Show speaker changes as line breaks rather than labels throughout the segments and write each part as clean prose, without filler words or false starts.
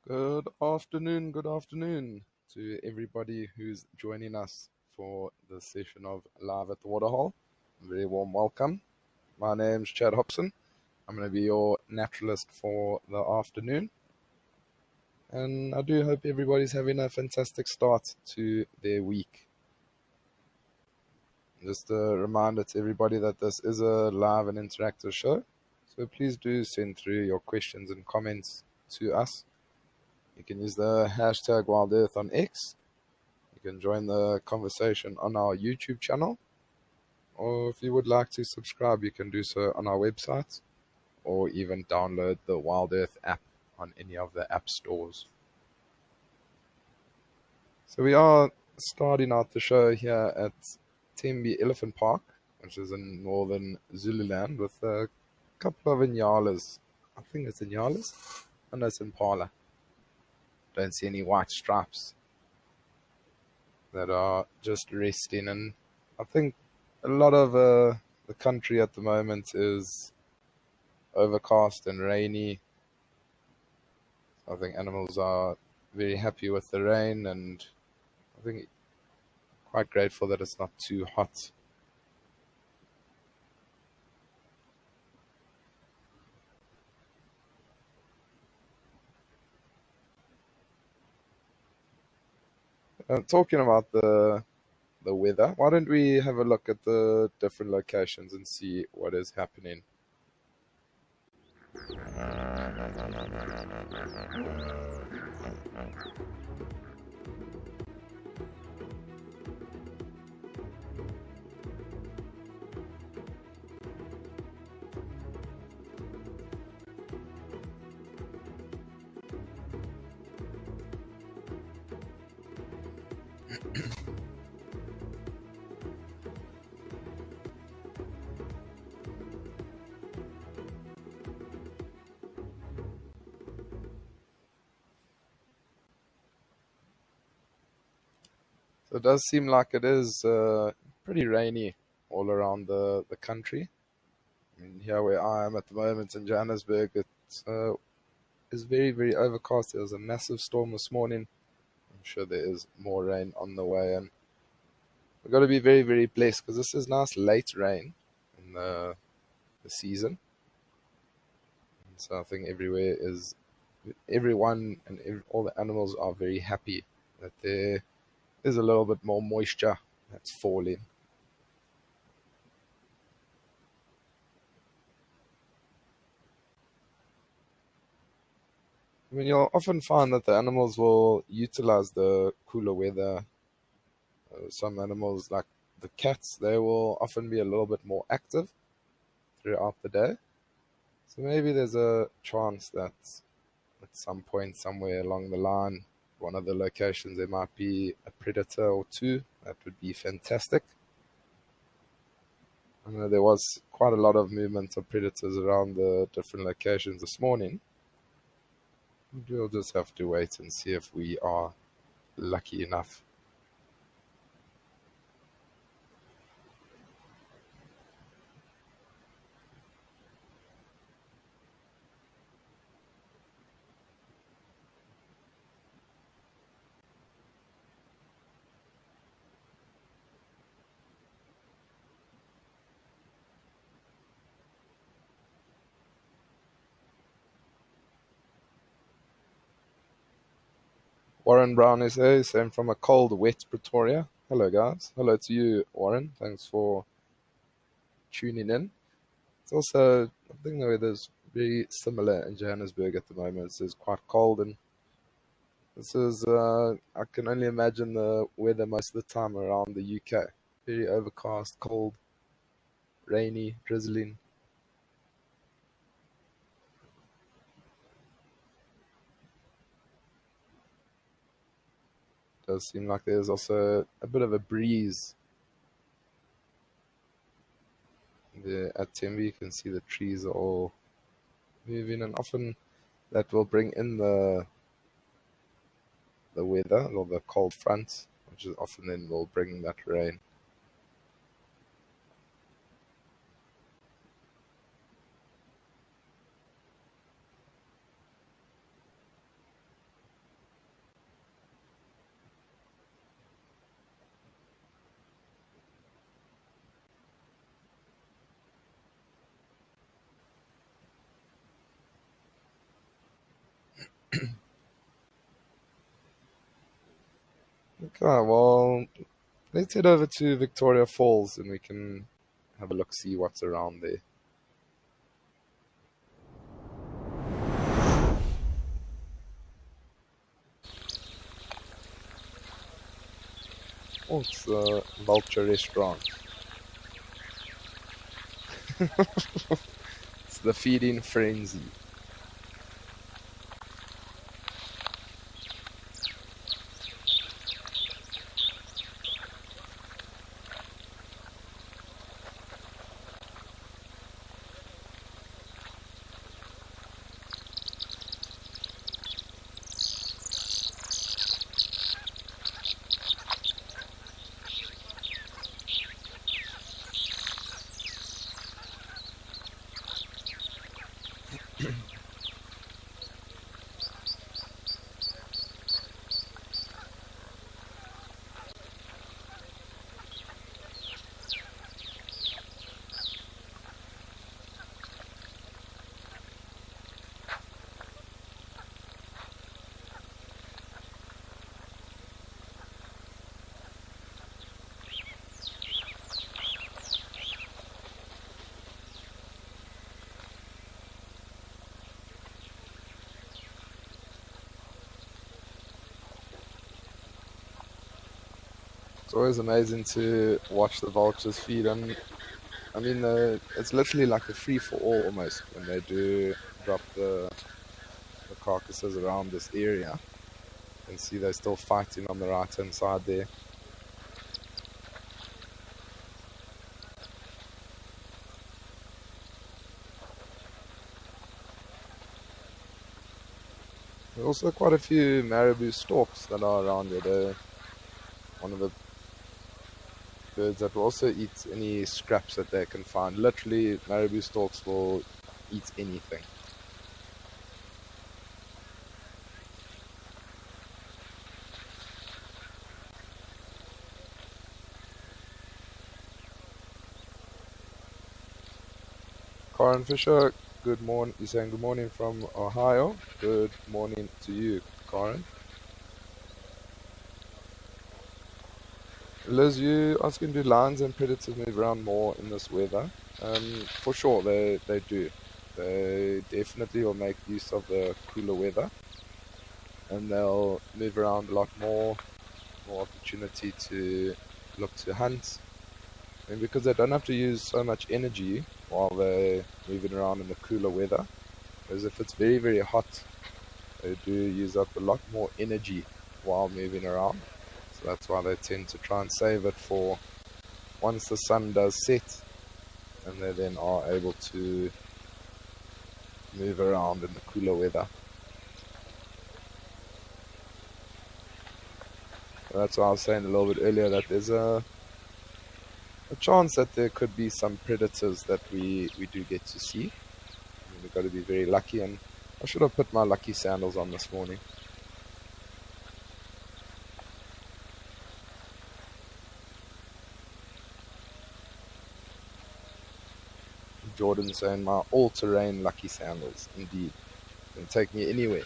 Good afternoon to everybody who's joining us for the session of Live at the Waterhole. Very warm welcome. My name's Chad Hobson. I'm going to be your naturalist for the afternoon. And I do hope everybody's having a fantastic start to their week. Just a reminder to everybody that this is a live and interactive show. So please do send through your questions and comments to us. You can use the hashtag WildEarth on X. You can join the conversation on our YouTube channel. Or if you would like to subscribe, you can do so on our website. Or even download the WildEarth app on any of the app stores. So we are starting out the show here at Tembe Elephant Park, which is in northern Zululand, with a couple of Inyalas. I think it's Inyalas. I know it's Impala. Don't see any white stripes that are just resting. And I think a lot of the country at the moment is overcast and rainy. I think animals are very happy with the rain, and I think quite grateful that it's not too hot. Talking about the weather, why don't we have a look at the different locations and see what is happening? So it does seem like it is pretty rainy all around the country. I mean, here where I am at the moment in Johannesburg, it is very, very overcast. There was a massive storm this morning. I'm sure there is more rain on the way, and we've got to be very, very blessed because this is nice late rain in the season. And so I think everyone and all the animals are very happy that there is a little bit more moisture that's falling. I mean, you'll often find that the animals will utilize the cooler weather. Some animals, like the cats, they will often be a little bit more active throughout the day. So maybe there's a chance that at some point, somewhere along the line, one of the locations, there might be a predator or two. That would be fantastic. I know there was quite a lot of movement of predators around the different locations this morning. We'll just have to wait and see if we are lucky enough. Warren Brown SA, same from a cold, wet Pretoria. Hello, guys. Hello to you, Warren. Thanks for tuning in. It's also, I think the weather's very similar in Johannesburg at the moment. It's quite cold, and this is, I can only imagine the weather most of the time around the UK. Very overcast, cold, rainy, drizzling. Does seem like there's also a bit of a breeze there at Tembe. You can see the trees are all moving, and often that will bring in the weather or the cold front, which is often then will bring that rain. Okay, well, let's head over to Victoria Falls and we can have a look, see what's around there. Oh, it's the Vulture restaurant. It's the feeding frenzy. It's always amazing to watch the vultures feed, and I mean, it's literally like a free for all almost when they do drop the carcasses around this area. You can see they're still fighting on the right hand side there. There are also quite a few marabou storks that are around here. They're one of the birds that will also eat any scraps that they can find. Literally, marabou storks will eat anything. Karen Fisher, good morning. You're saying good morning from Ohio. Good morning to you, Karen. Liz, you asking, do lions and predators move around more in this weather? For sure, they do. They definitely will make use of the cooler weather, and they'll move around a lot more opportunity to look to hunt. And because they don't have to use so much energy while they're moving around in the cooler weather, whereas if it's very, very hot, they do use up a lot more energy while moving around. So that's why they tend to try and save it for once the sun does set, and they then are able to move around in the cooler weather. That's why I was saying a little bit earlier that there's a chance that there could be some predators that we do get to see. We've got to be very lucky, and I should have put my lucky sandals on this morning. Jordan saying my all-terrain lucky sandals, indeed. Can take me anywhere.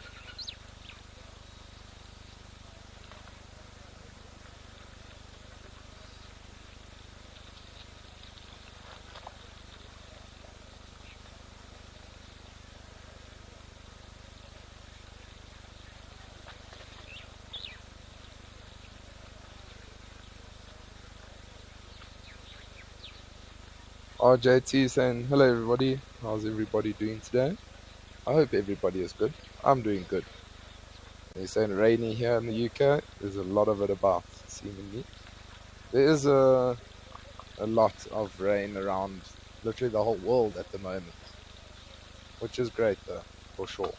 RJT saying, hello everybody, how's everybody doing today? I hope everybody is good. I'm doing good. He's saying rainy here in the UK. There's a lot of it about, seemingly. There is a lot of rain around literally the whole world at the moment, which is great though, for sure.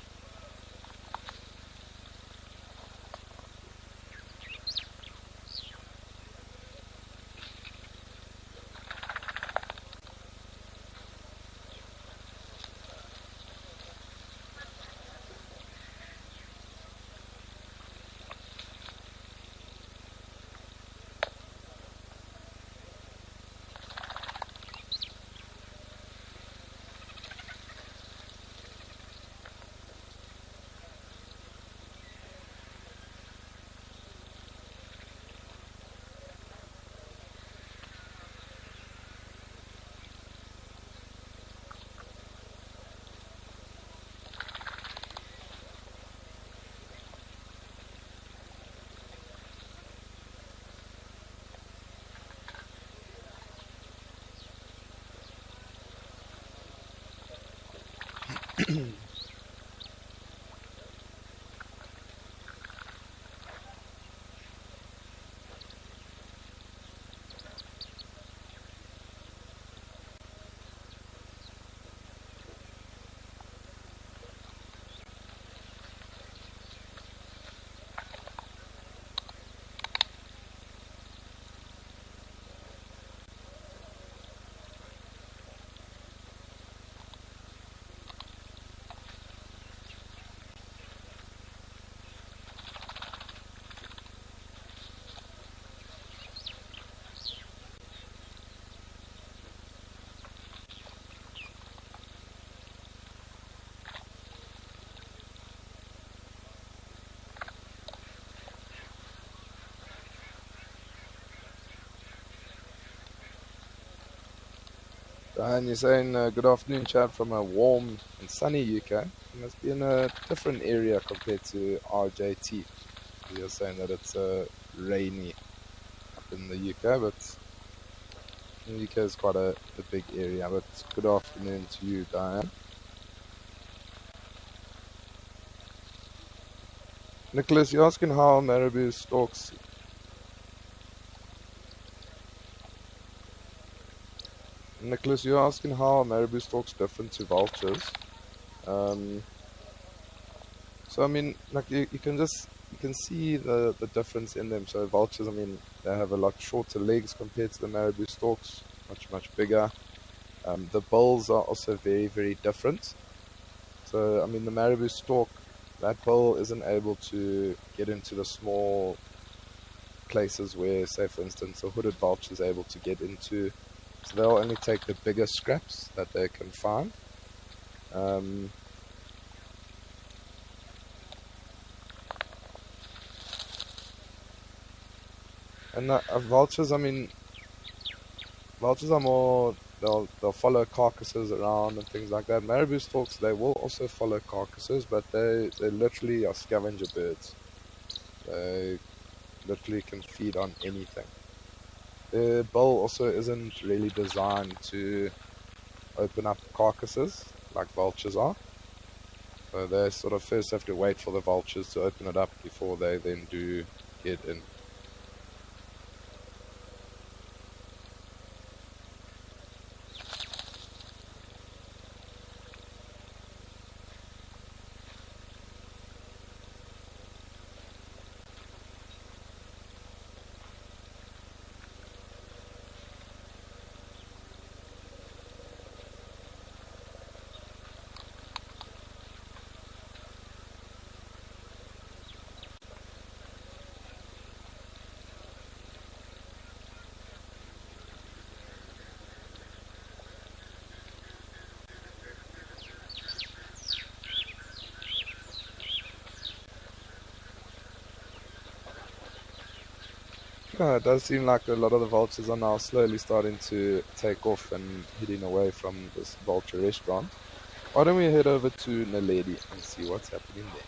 And you're saying good afternoon, Chad, from a warm and sunny UK. You must be in a different area compared to RJT. You're saying that it's rainy up in the UK, but the UK is quite a big area. But good afternoon to you, Diane. Nicholas, you're asking how marabou stalks. Nicholas, you're asking how marabou stalks different to vultures. Um, so I mean, like you can see the difference in them. So vultures, I mean, they have a lot shorter legs compared to the marabou stalks, much bigger. The bills are also very different. So I mean, the marabou stalk, that bill isn't able to get into the small places where, say for instance, a hooded vulture is able to get into. So they'll only take the bigger scraps that they can find. Um, and vultures, I mean, vultures are more, they'll follow carcasses around and things like that. Marabou storks, they will also follow carcasses, but they literally are scavenger birds. They literally can feed on anything. Their bill also isn't really designed to open up carcasses like vultures are. So they sort of first have to wait for the vultures to open it up before they then do get in. Yeah, it does seem like a lot of the vultures are now slowly starting to take off and heading away from this vulture restaurant. Why don't we head over to Narrated and see what's happening there?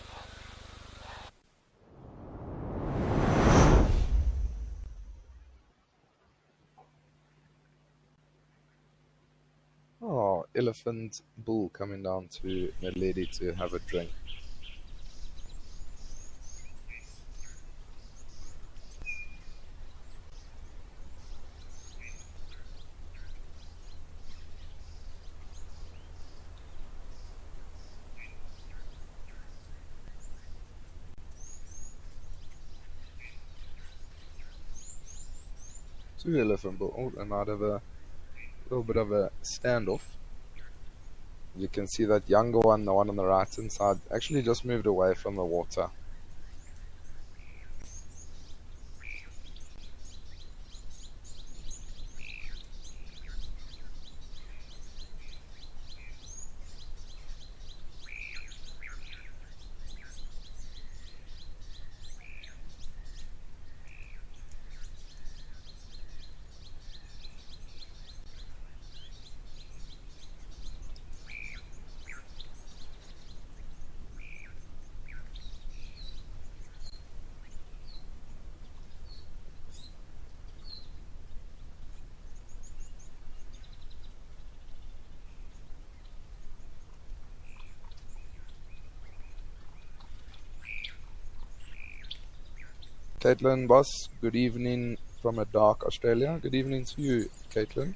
Oh, elephant bull coming down to Narrated to have a drink. Two elephant bull. Oh, they might have a little bit of a standoff. You can see that younger one, the one on the right hand side, actually just moved away from the water. Caitlin Boss, good evening from a dark Australia. Good evening to you, Caitlin.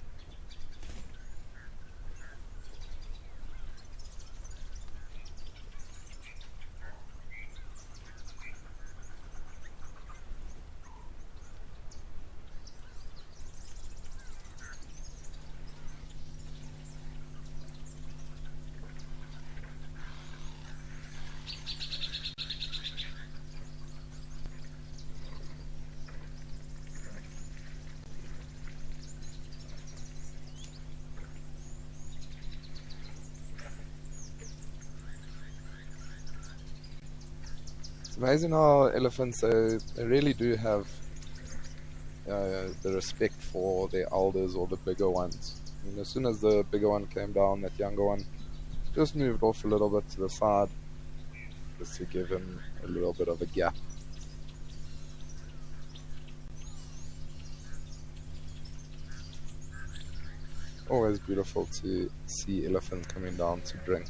It's amazing how elephants, they really do have the respect for their elders or the bigger ones. I mean, as soon as the bigger one came down, that younger one just moved off a little bit to the side just to give him a little bit of a gap. Always beautiful to see elephants coming down to drink.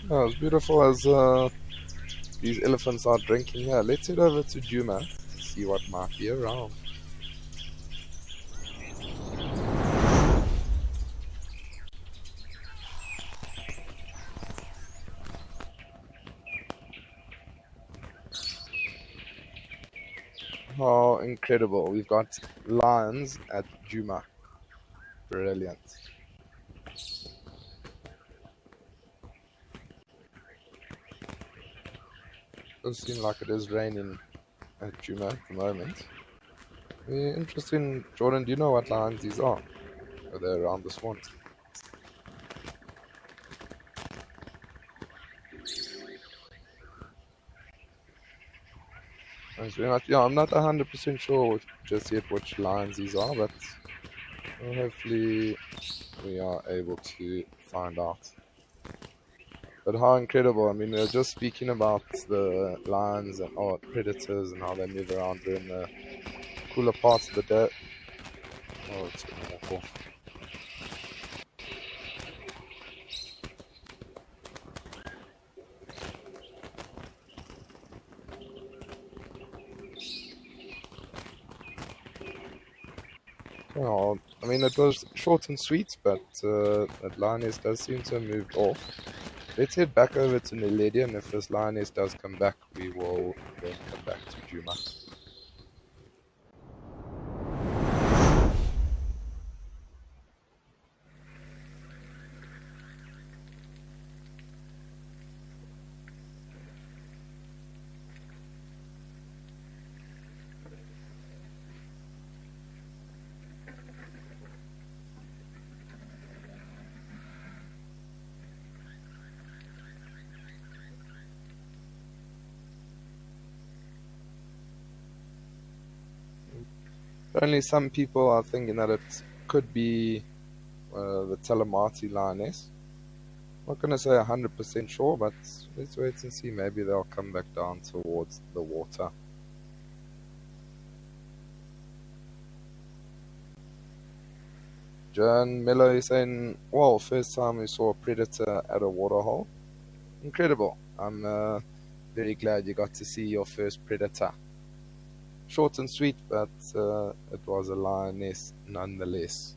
Oh, as beautiful as these elephants are drinking here. Let's head over to Juma and see what might be around. How incredible. We've got lions at Juma. Brilliant. Does seem like it is raining at Juma at the moment. Interesting. Jordan, do you know what lions these are? Are they around this one? Yeah, I'm not 100% sure just yet which lions these are, but hopefully we are able to find out. But how incredible. I mean, we were just speaking about the lions and predators and how they move around during the cooler parts of the day. Oh, it's going to walk off. Well, I mean, it was short and sweet, but that lioness does seem to have moved off. Let's head back over to Narrated, and if this lioness does come back, we will then come back to Juma. Only some people are thinking that it could be the Telemati lioness. Not going to say 100% sure, but let's wait and see. Maybe they'll come back down towards the water. John Miller is saying, well, first time we saw a predator at a waterhole. Incredible. I'm very glad you got to see your first predator. Short and sweet, but it was a lioness nonetheless.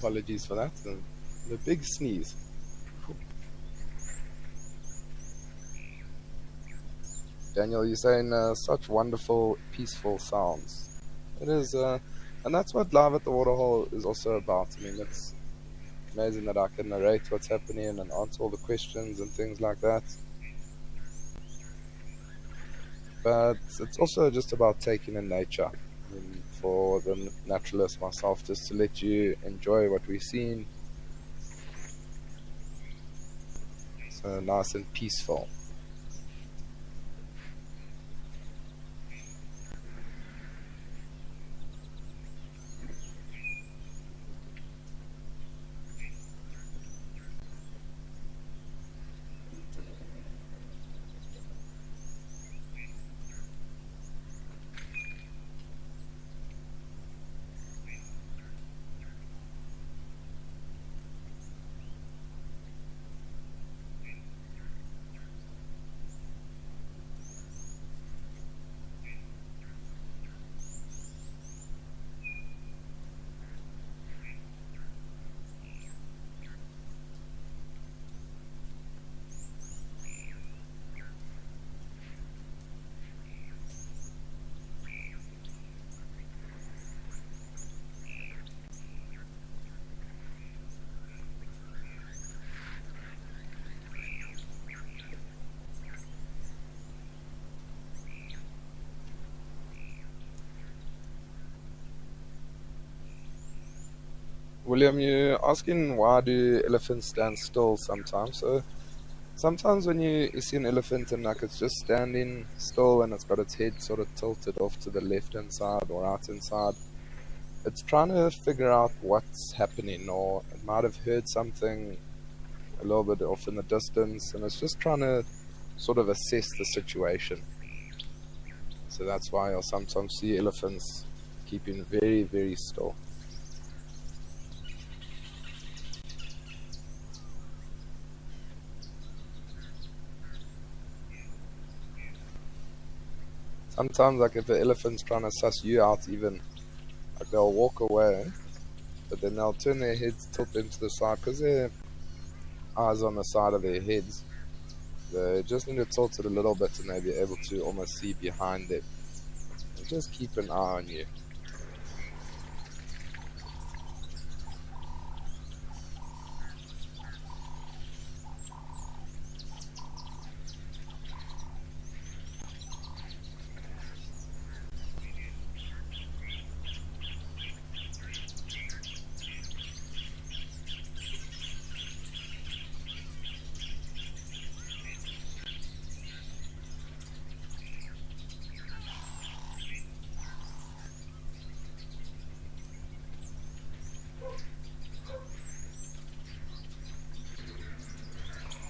Apologies for that. The big sneeze. Daniel, you're saying such wonderful, peaceful sounds. It is, and that's what Live at the Waterhole is also about. I mean, it's amazing that I can narrate what's happening and answer all the questions and things like that. But it's also just about taking in nature. I mean, for the naturalist myself, just to let you enjoy what we've seen. So nice and peaceful. William, you're asking why do elephants stand still sometimes? So sometimes when you see an elephant and like it's just standing still and it's got its head sort of tilted off to the left hand side or right hand side, it's trying to figure out what's happening, or it might have heard something a little bit off in the distance and it's just trying to sort of assess the situation. So that's why you'll sometimes see elephants keeping very, very still. Sometimes, like if the elephant's trying to suss you out, even like they'll walk away, but then they'll turn their heads, tilt them to the side because their eyes on the side of their heads. They just need to tilt it a little bit and they'll be able to almost see behind them. And just keep an eye on you.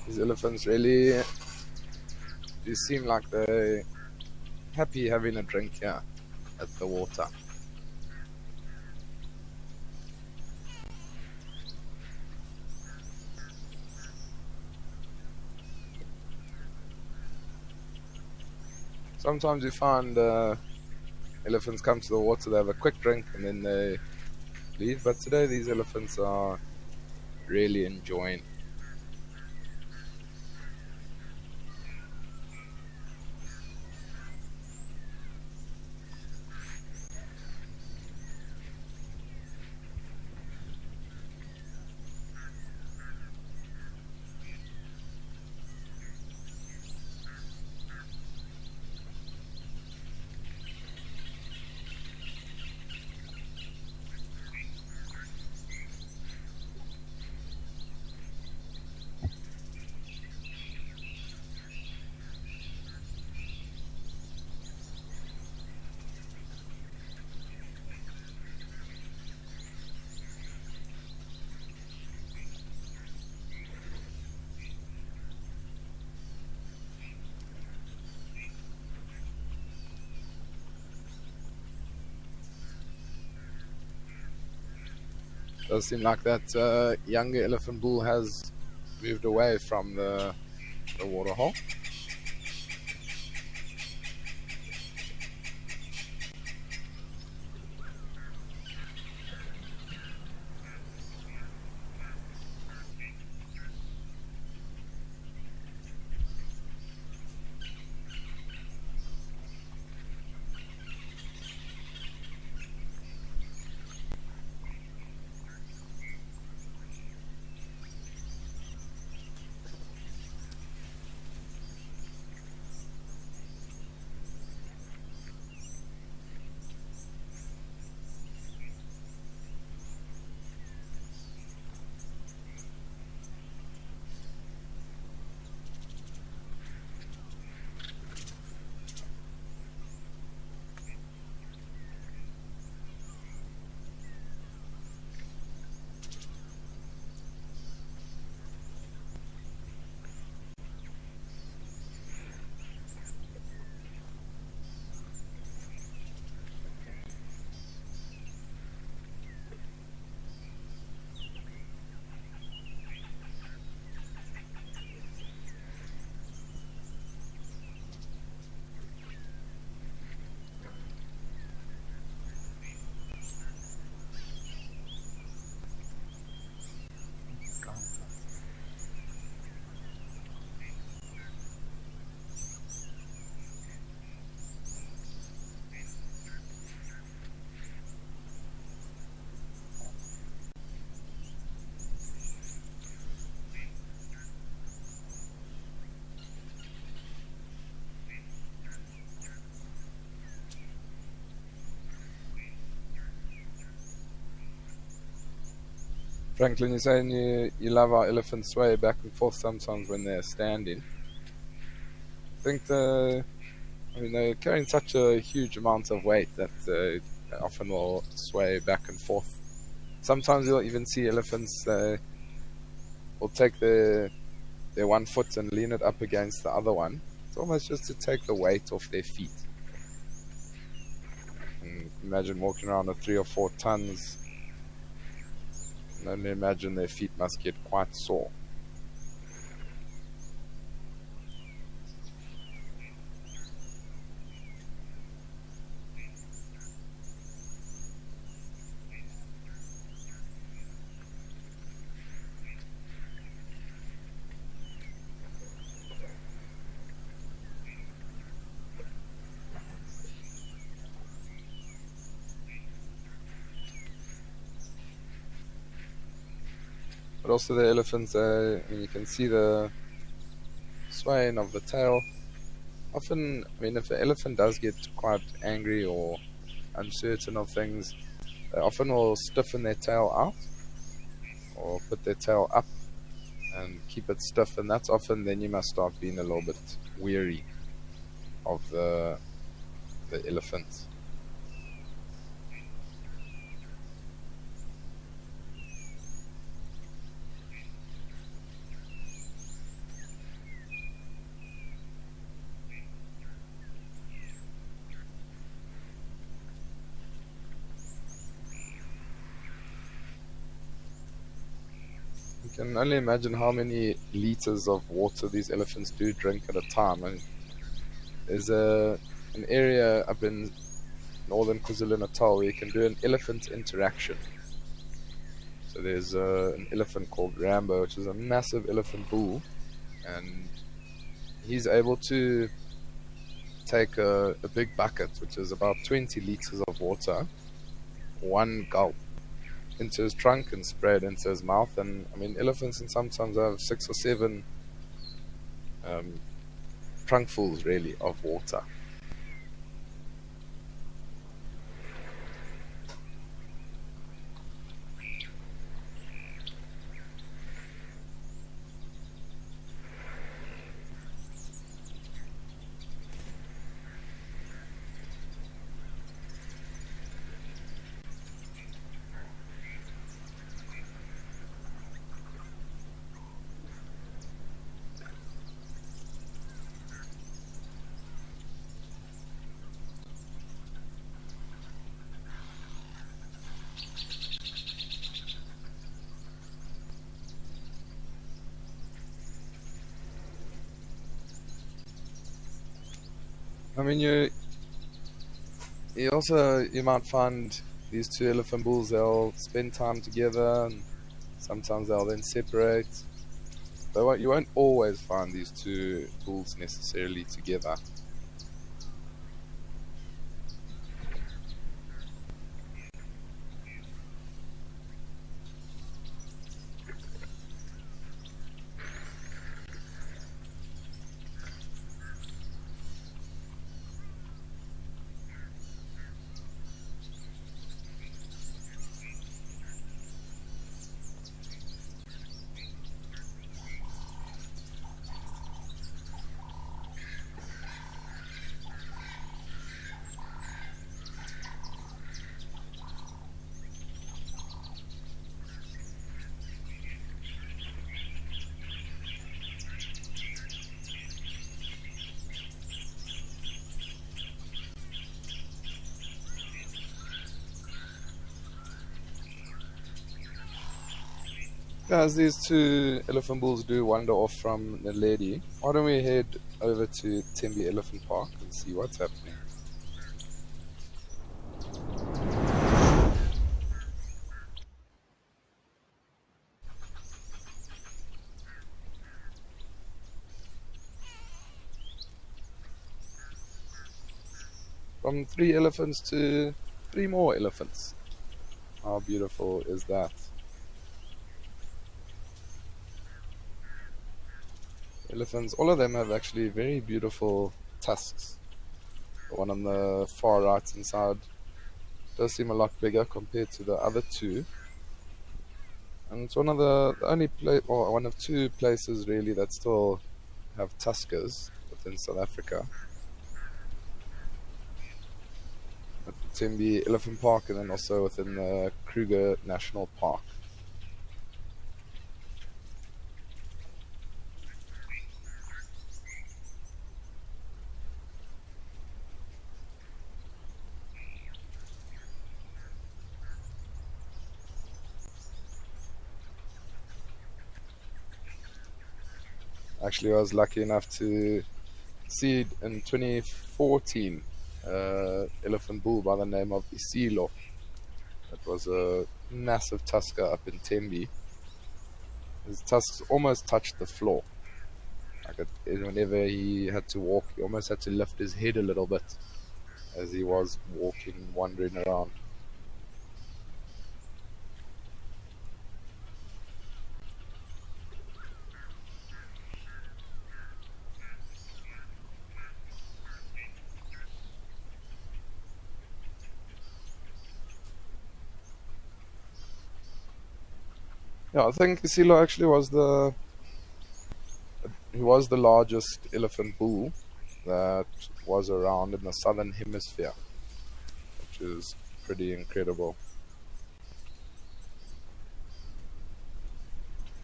These elephants really do seem like they're happy having a drink here at the water. Sometimes you find elephants come to the water, they have a quick drink and then they leave, but today these elephants are really enjoying. Does seem like that younger elephant bull has moved away from the waterhole. Franklin, you're saying you love how elephants sway back and forth sometimes when they're standing. I think they're carrying such a huge amount of weight that they often will sway back and forth. Sometimes you'll even see elephants will take their one foot and lean it up against the other one. It's almost just to take the weight off their feet. And imagine walking around with 3 or 4 tons. And only imagine their feet must get quite sore. But also the elephants, you can see the swaying of the tail. Often, if the elephant does get quite angry or uncertain of things, they often will stiffen their tail out or put their tail up and keep it stiff, and that's often then you must start being a little bit weary of the elephant. You can only imagine how many liters of water these elephants do drink at a time. And there's an area up in northern KwaZulu-Natal where you can do an elephant interaction. So there's an elephant called Rambo, which is a massive elephant bull, and he's able to take a big bucket, which is about 20 liters of water, one gulp, into his trunk and spray it into his mouth. And elephants can sometimes have 6 or 7 trunkfuls really of water. You might find these 2 elephant bulls, they'll spend time together and sometimes they'll then separate. But you won't always find these 2 bulls necessarily together. As these 2 elephant bulls do wander off from Narrated, why don't we head over to Tembe Elephant Park and see what's happening. From 3 elephants to 3 more elephants. How beautiful is that? Elephants, all of them have actually very beautiful tusks. The one on the far right hand side does seem a lot bigger compared to the other 2. And it's one of the only or one of two places really that still have Tuskers within South Africa. At the Tembe Elephant Park, and then also within the Kruger National Park. Actually, I was lucky enough to see in 2014 elephant bull by the name of Isilo. It was a massive tusker up in Tembe. His tusks almost touched the floor. Whenever he had to walk, he almost had to lift his head a little bit as he was walking, wandering around. Yeah, I think Isilo actually was the largest elephant bull that was around in the southern hemisphere, which is pretty incredible.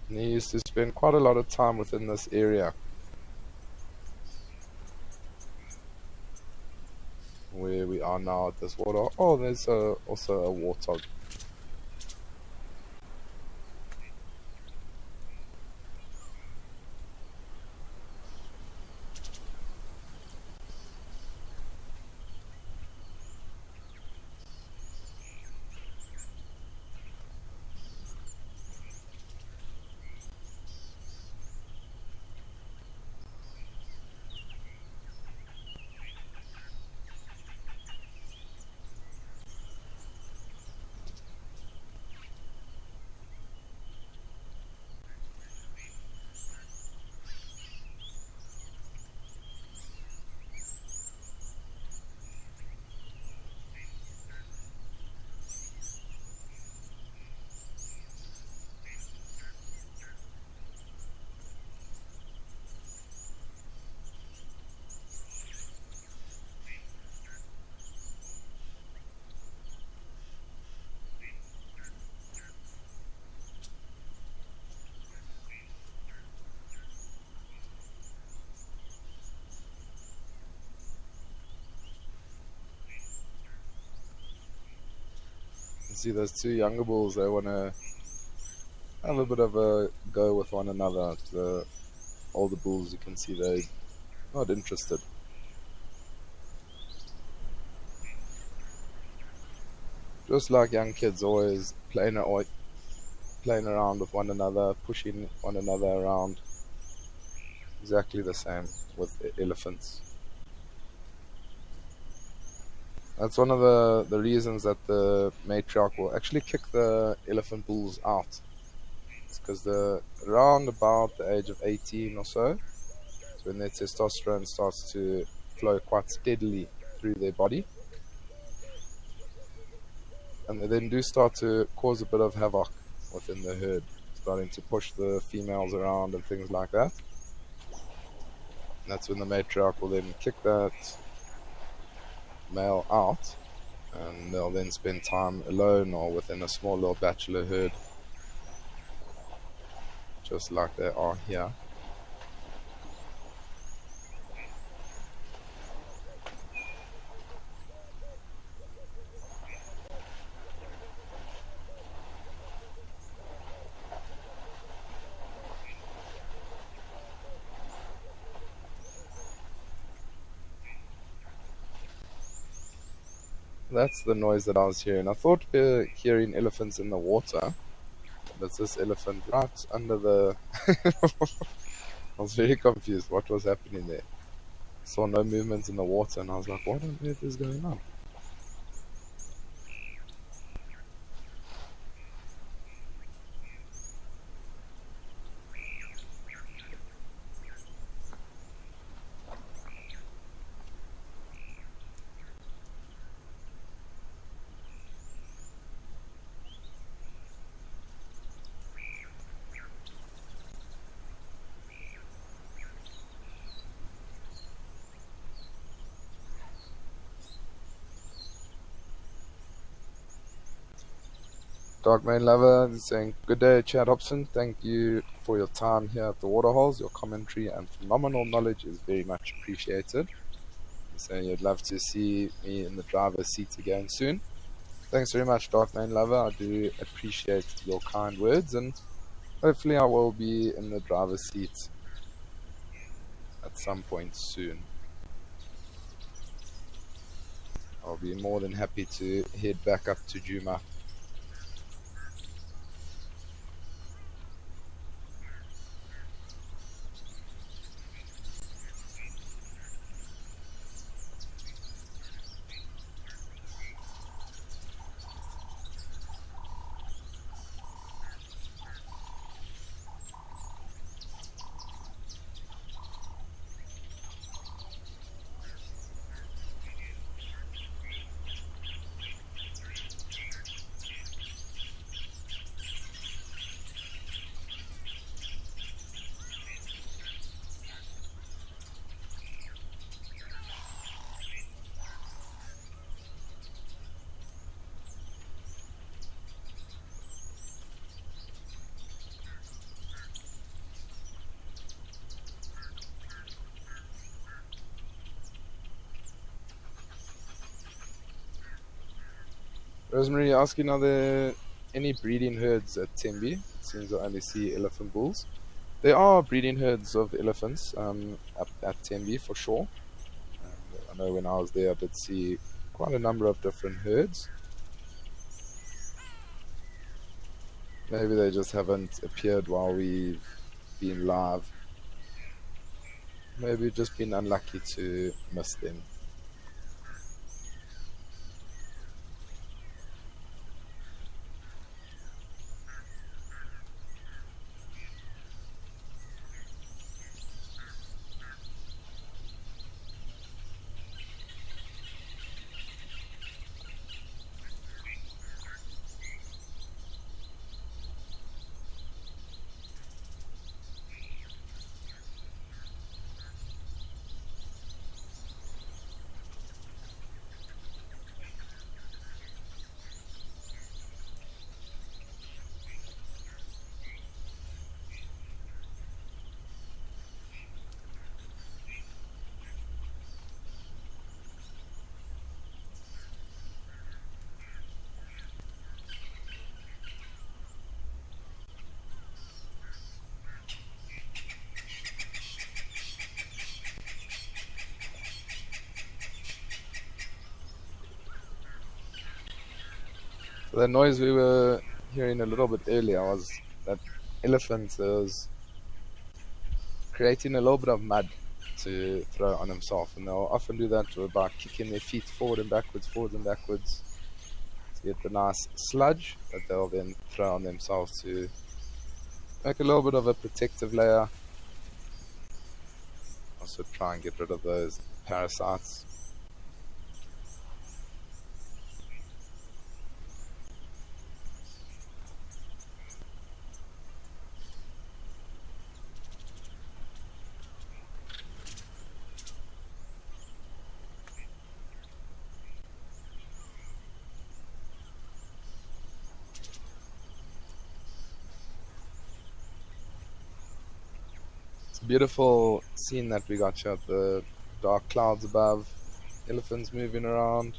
And he used to spend quite a lot of time within this area where we are now at this water. Oh, there's also a warthog. You see those two younger bulls, they want to have a bit of a go with one another. The older bulls, you can see they're not interested. Just like young kids, always playing around with one another, pushing one another around. Exactly the same with elephants. That's one of the reasons that the matriarch will actually kick the elephant bulls out. It's because they're around about the age of 18 or so. It's when their testosterone starts to flow quite steadily through their body. And they then do start to cause a bit of havoc within the herd, starting to push the females around and things like that. And that's when the matriarch will then kick that male out, and they'll then spend time alone or within a small little bachelor herd, just like they are here. That's the noise that I was hearing. I thought we were hearing elephants in the water. That's this elephant right under the... I was very confused what was happening there. Saw no movement in the water, and I was like, what on earth is going on? Dark Main Lover is saying, good day, Chad Hobson. Thank you for your time here at the Waterholes. Your commentary and phenomenal knowledge is very much appreciated. He's saying you'd love to see me in the driver's seat again soon. Thanks very much, Dark Main Lover. I do appreciate your kind words, and hopefully I will be in the driver's seat at some point soon. I'll be more than happy to head back up to Juma. Rosemary asking, are there any breeding herds at Tembe? It seems I only see elephant bulls. There are breeding herds of elephants up at Tembe for sure. I know when I was there I did see quite a number of different herds. Maybe they just haven't appeared while we've been live. Maybe we've just been unlucky to miss them. The noise we were hearing a little bit earlier was that elephant was creating a little bit of mud to throw on himself, and they'll often do that by kicking their feet forward and backwards to get the nice sludge that they'll then throw on themselves to make a little bit of a protective layer. Also try and get rid of those parasites. Beautiful scene that we got here, the dark clouds above, elephants moving around,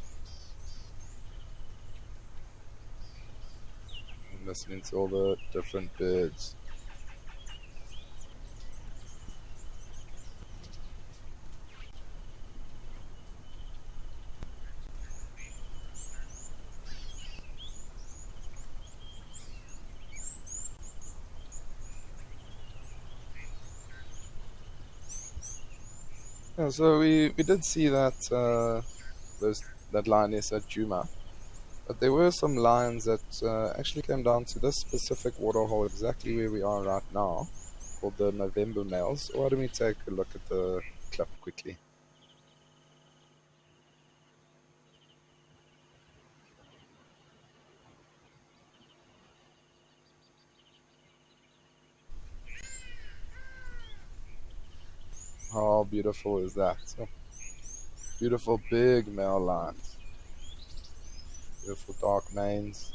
and listening to all the different birds. Yeah, so we did see that that lioness at Juma, but there were some lions that actually came down to this specific waterhole exactly where we are right now, called the November males. Why don't we take a look at the clip quickly? How beautiful is that? Beautiful big male lions. Beautiful dark manes.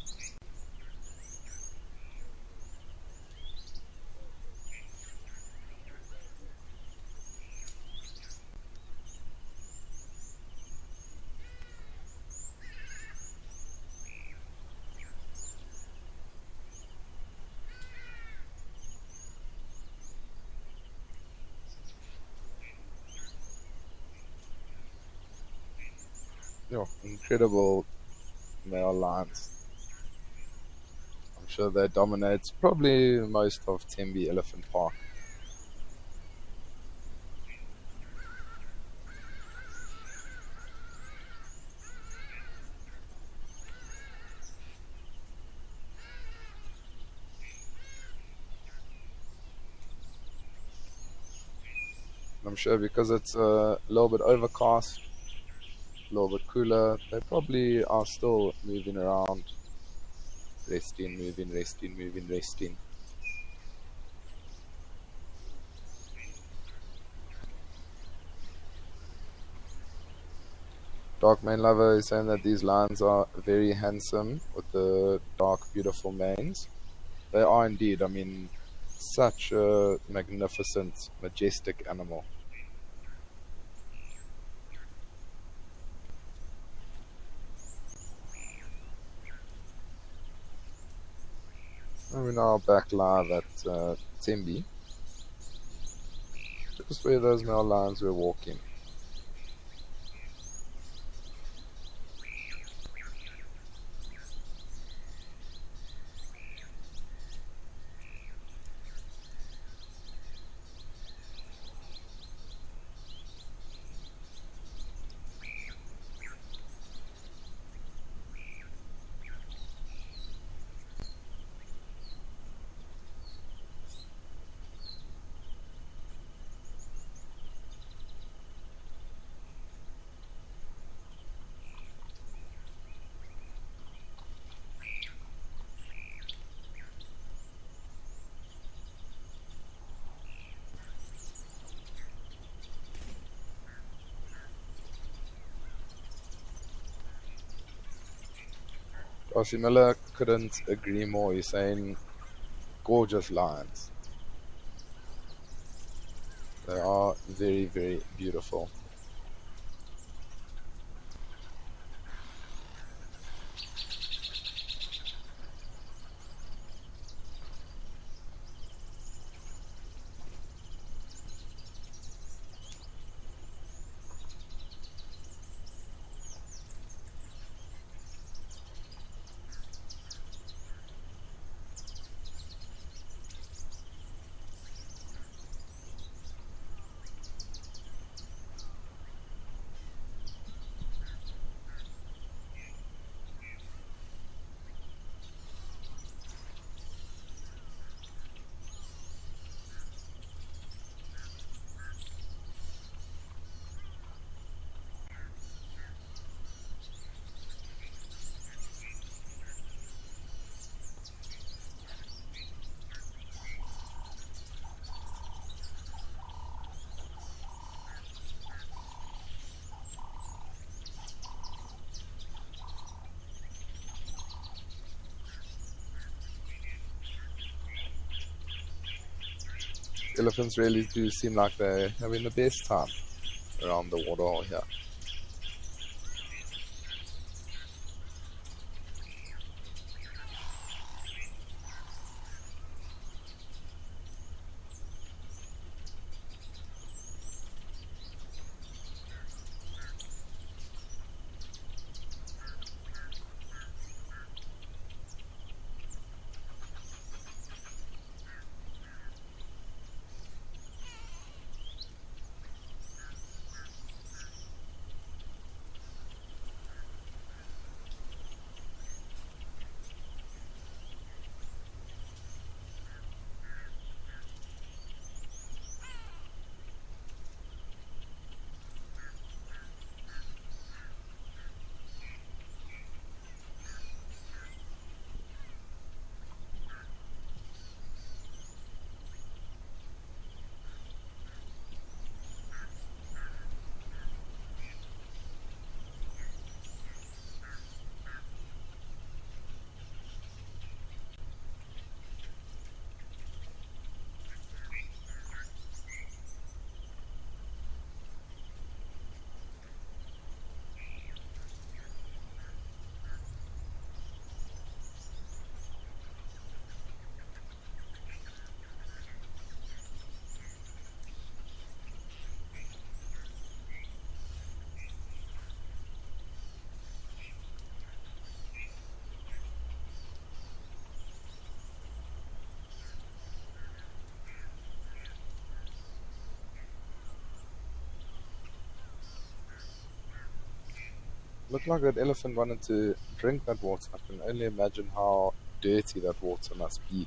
incredible male lions. I'm sure they dominate probably most of Tembe Elephant Park. I'm sure because it's a little bit overcast, a little bit cooler, they probably are still moving around, resting, moving, resting, moving, resting. Dark Mane Lover is saying that these lions are very handsome with the dark, beautiful manes. They are indeed, I mean, such a magnificent, majestic animal. And we're now back live at Tembe, just where those male lions were walking. Darcy Miller couldn't agree more. He's saying gorgeous lions. They are very, very beautiful. Elephants really do seem like they're having the best time around the waterhole here. looked like that elephant wanted to drink that water. I can only imagine how dirty that water must be.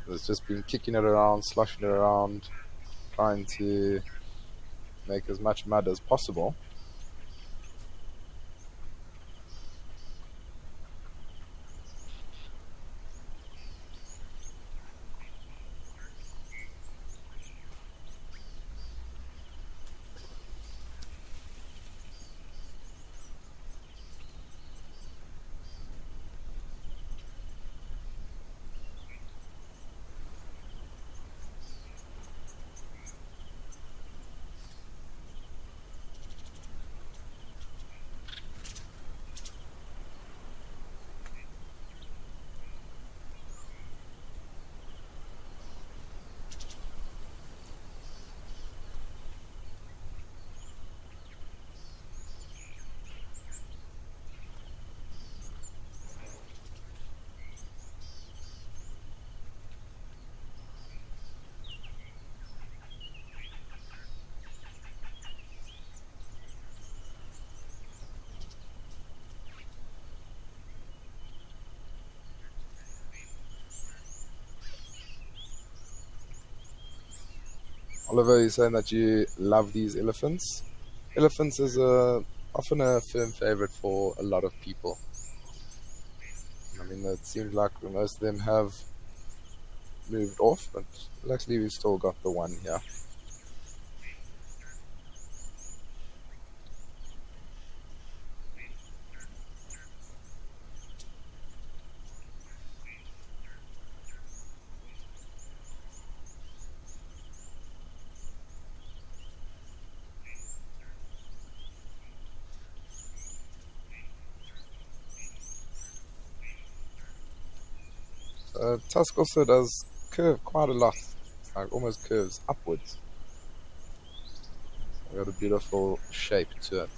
It's just been kicking it around, sloshing it around, trying to make as much mud as possible. Oliver, you're saying that you love these elephants. Elephants is often a firm favorite for a lot of people. I mean, it seems like most of them have moved off, but luckily we've still got the one here. Tusk also does curve quite a lot. It's like almost curves upwards. It's got a beautiful shape to it.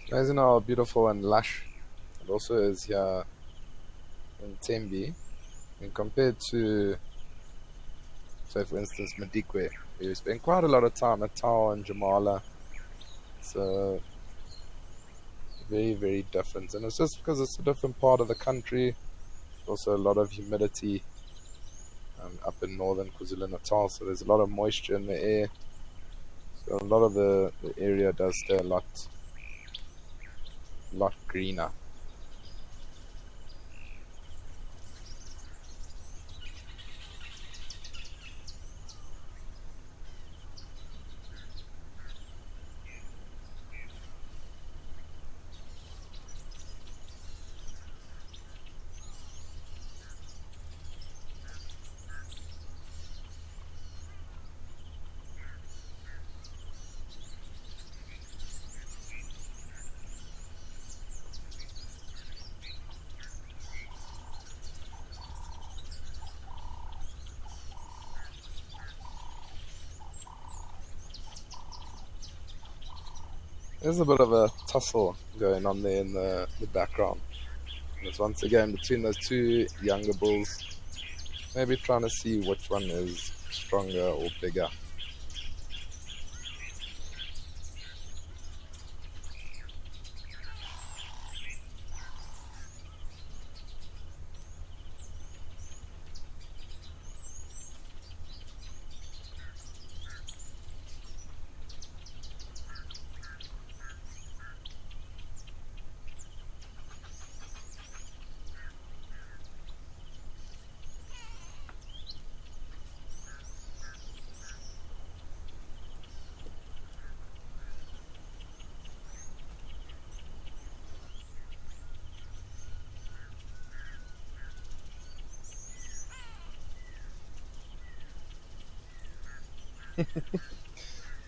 Amazing how beautiful and lush it also is here in Tembi. And compared to, say for instance, Madikwe, we spend quite a lot of time at Tau and Jamala. So very, very different. And it's just because it's a different part of the country. Also a lot of humidity up in northern KwaZulu-Natal, so there's a lot of moisture in the air. So a lot of the area does stay a lot greener. There's a bit of a tussle going on there in the background. And it's once again between those two younger bulls, maybe trying to see which one is stronger or bigger.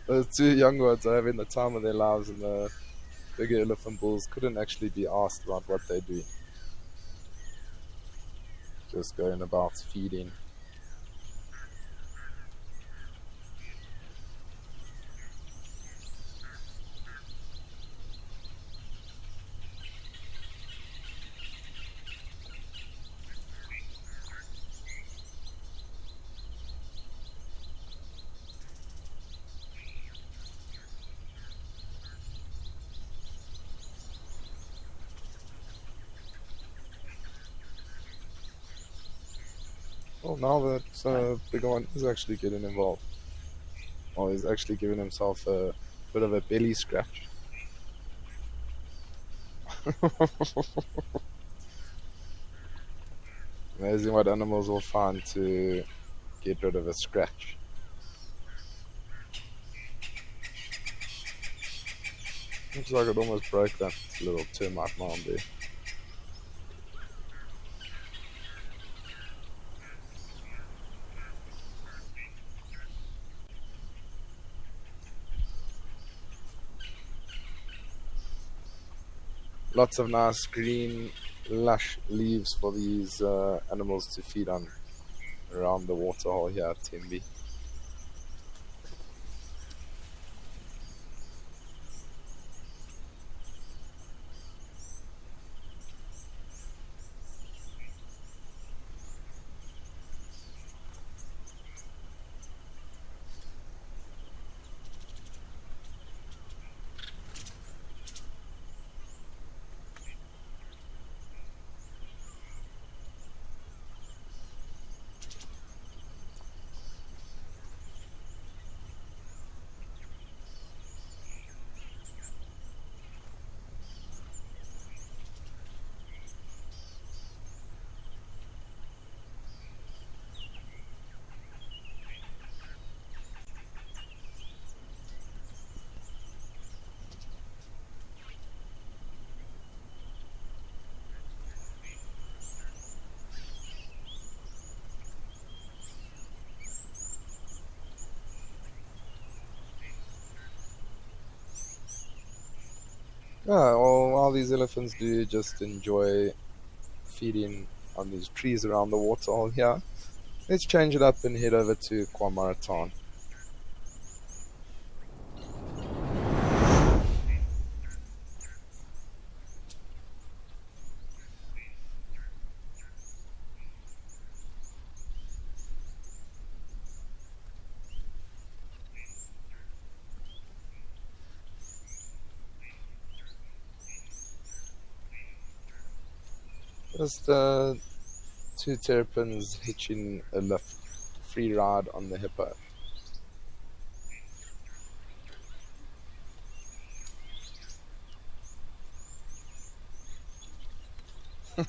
Those two young ones are having the time of their lives, and the bigger elephant bulls couldn't actually be asked about what they do. Just going about feeding. Well, now that bigger one is actually getting involved. Well, he's actually giving himself a bit of a belly scratch. Amazing what animals will find to get rid of a scratch. Looks like it almost broke that little termite mound there. Lots of nice green, lush leaves for these animals to feed on around the waterhole here at Tembe. Yeah, well, all these elephants do just enjoy feeding on these trees around the waterhole here. Let's change it up and head over to Kwamaratan. Just two terrapins hitching a lift, free ride on the Hippo. I'm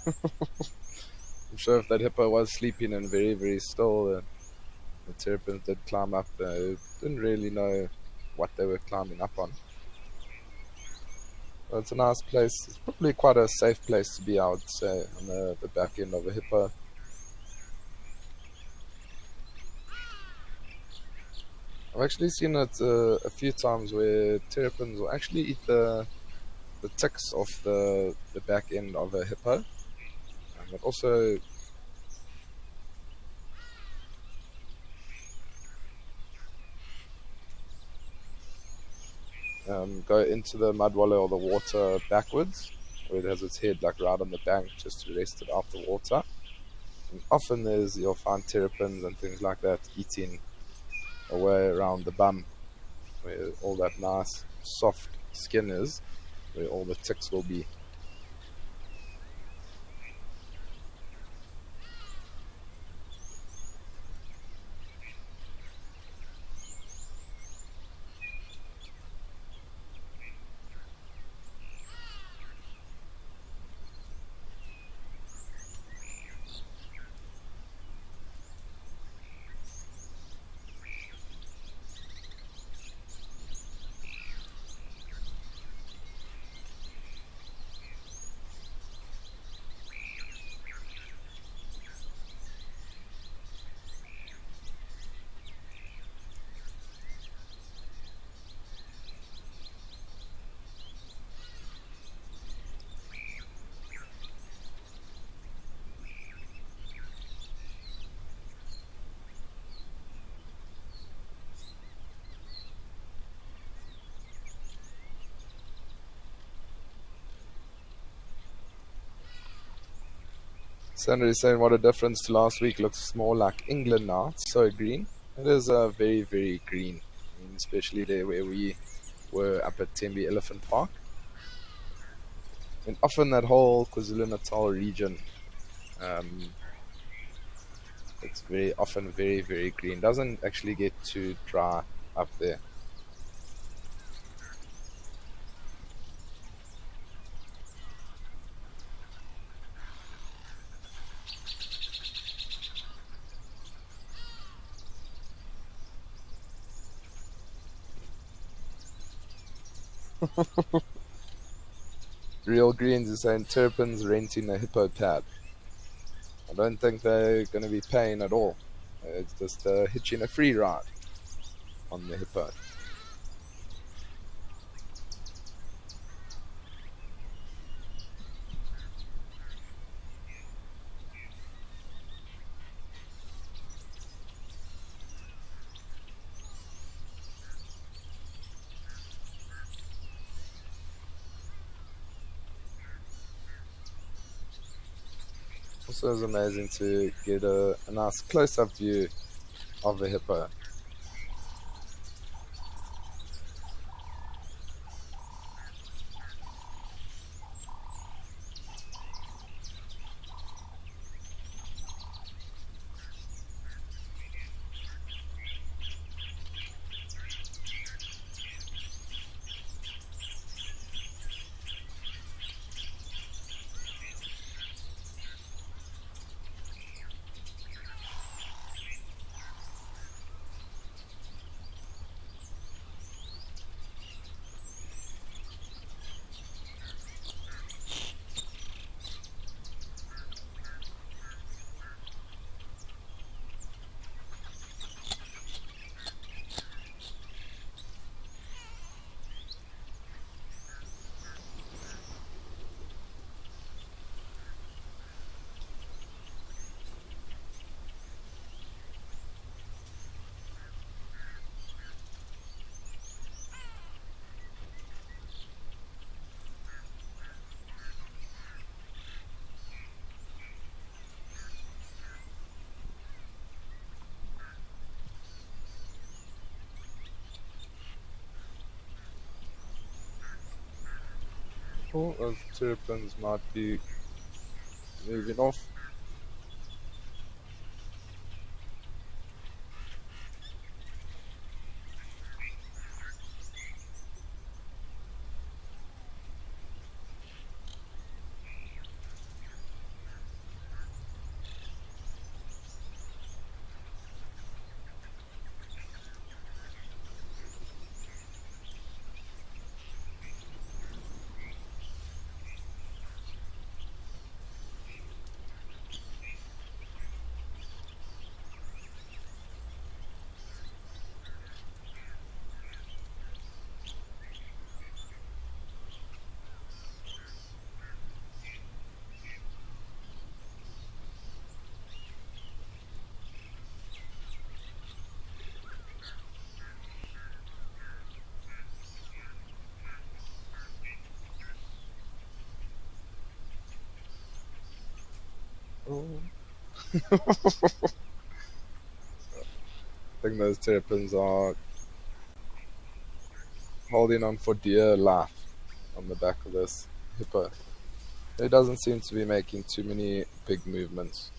sure if that Hippo was sleeping and very, very still, the terrapins did climb up. They didn't really know what they were climbing up on. But it's a nice place. It's probably quite a safe place to be, I would say, on the back end of a Hippo. I've actually seen it a few times where terrapins will actually eat the ticks off the back end of a Hippo. But also, go into the mud wallow or the water backwards, where it has its head like right on the bank just to rest it out the water. And often you'll find terrapins and things like that eating away around the bum, where all that nice soft skin is, where all the ticks will be. Sandra is saying what a difference to last week. Looks more like England now. It's so green. It is very, very green, especially there where we were up at Tembe Elephant Park. And often that whole KwaZulu-Natal region, um, it's very often very, very green. Doesn't actually get too dry up there. Real Greens is saying Terapins renting a hippo pad. I don't think they're going to be paying at all. It's just hitching a free ride on the hippo. Also, it's amazing to get a nice close-up view of a hippo. Oh, those terrapins might be moving off. Oh. I think those terrapins are holding on for dear life on the back of this hippo. He doesn't seem to be making too many big movements.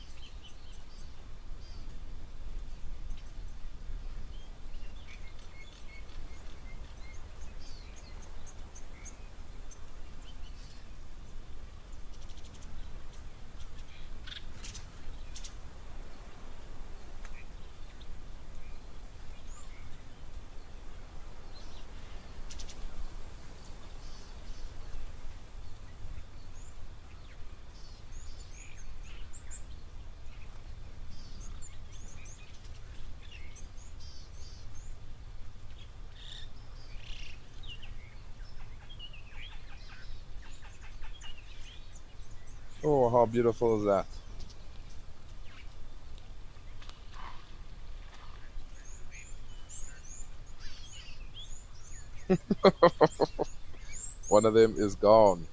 Oh, how beautiful is that? One of them is gone.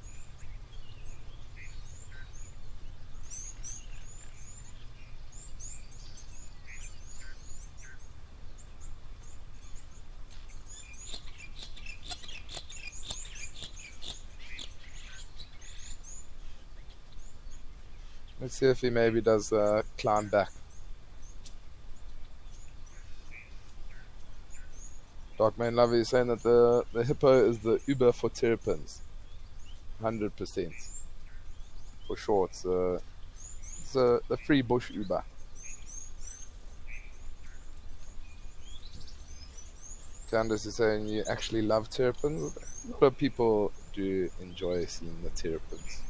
Let's see if he maybe does climb back. Darkman Lover is saying that the hippo is the Uber for terrapins. 100%. For sure, it's the free bush Uber. Candace is saying you actually love terrapins. A lot of people do enjoy seeing the terrapins.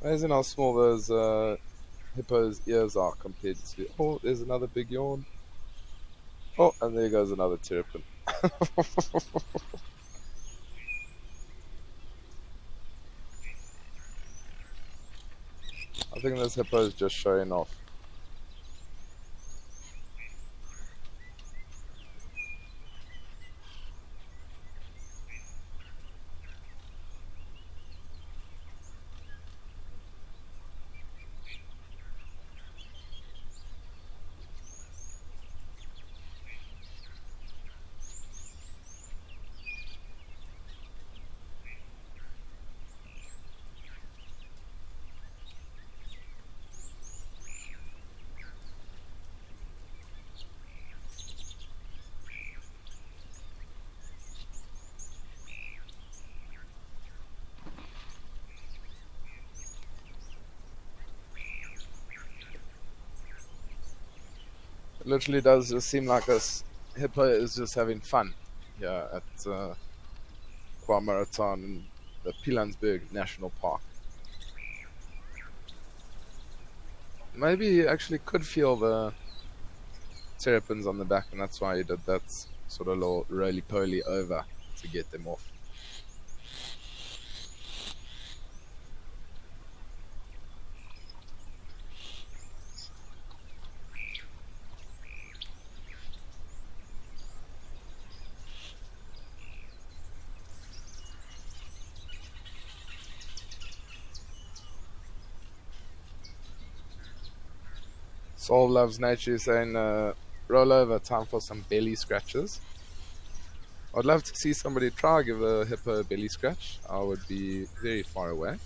Amazing how small those hippo's ears are compared to. Oh, there's another big yawn. Oh, and there goes another terrapin. I think this hippo is just showing off. It literally does just seem like this hippo is just having fun here at Kwamaraton in the Pilansberg National Park. Maybe he actually could feel the terrapins on the back, and that's why he did that sort of little roly-poly over to get them off. Soul Loves Nature is saying, roll over, time for some belly scratches. I'd love to see somebody try give a hippo a belly scratch. I would be very far away.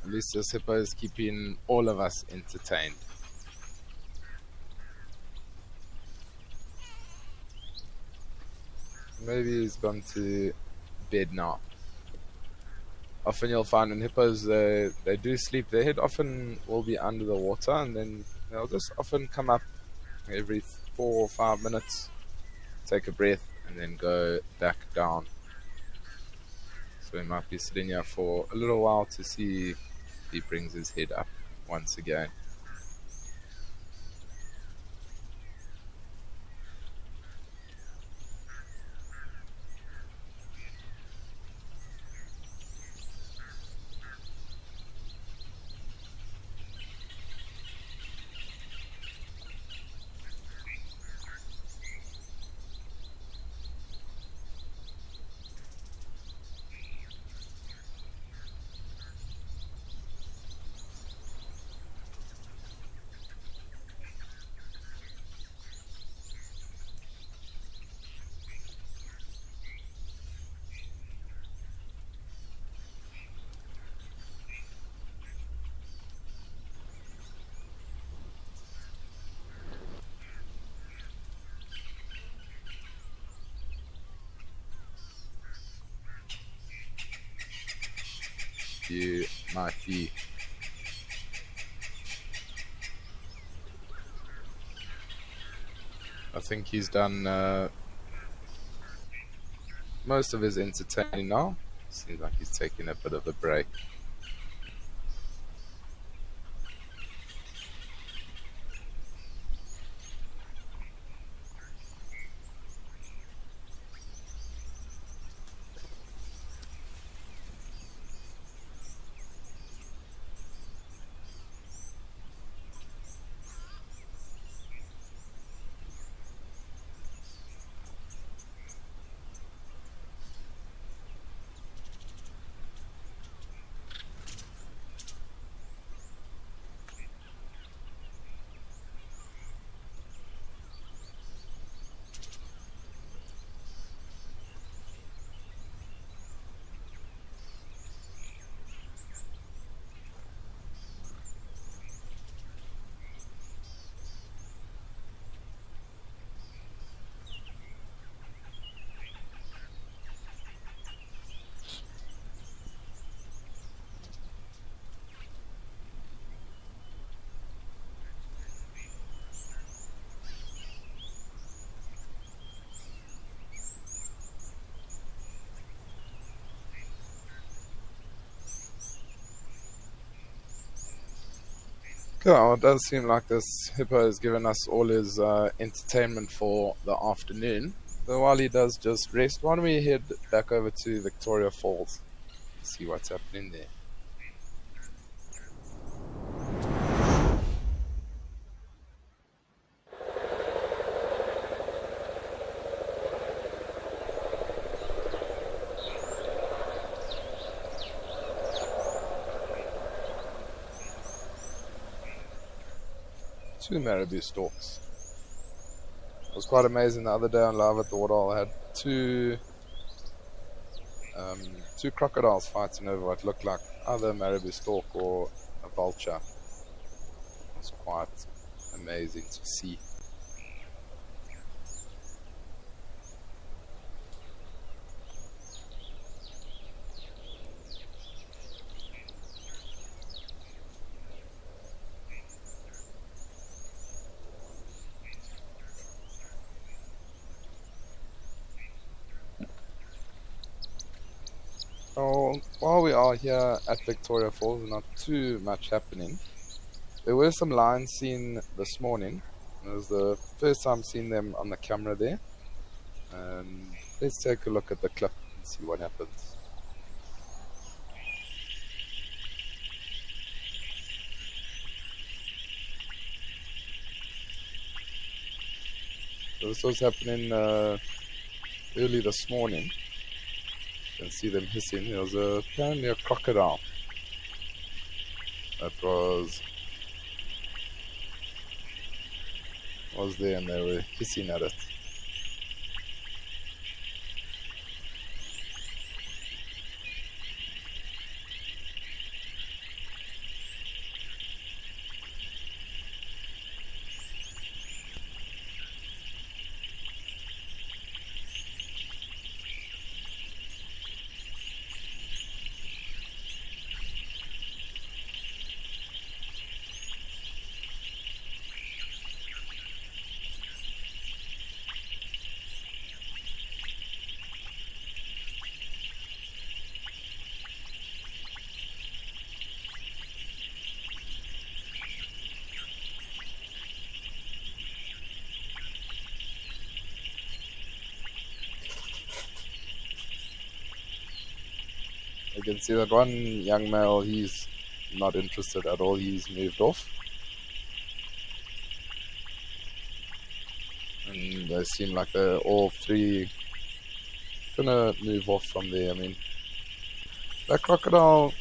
At least this hippo is keeping all of us entertained. Maybe he's gone to bed now. Often you'll find in hippos, they do sleep. Their head often will be under the water, and then they'll just often come up every 4 or 5 minutes, take a breath, and then go back down. So he might be sitting here for a little while to see if he brings his head up once again. You might be. I think he's done most of his entertaining now. Seems like he's taking a bit of a break. Okay, well, it does seem like this hippo has given us all his entertainment for the afternoon. So while he does just rest, why don't we head back over to Victoria Falls, see what's happening there. Two marabou storks. It was quite amazing the other day on Live at the Waterhole. I had two crocodiles fighting over what looked like either a marabou stork or a vulture. It was quite amazing to see. So while we are here at Victoria Falls, not too much happening. There were some lions seen this morning. It was the first time seeing them on the camera there. Let's take a look at the clip and see what happens. So this was happening early this morning. You can see them hissing. There was apparently a crocodile that was there, and they were hissing at it. You can see that one young male, he's not interested at all. He's moved off. And they seem like they're all three gonna move off from there. I mean, that crocodile's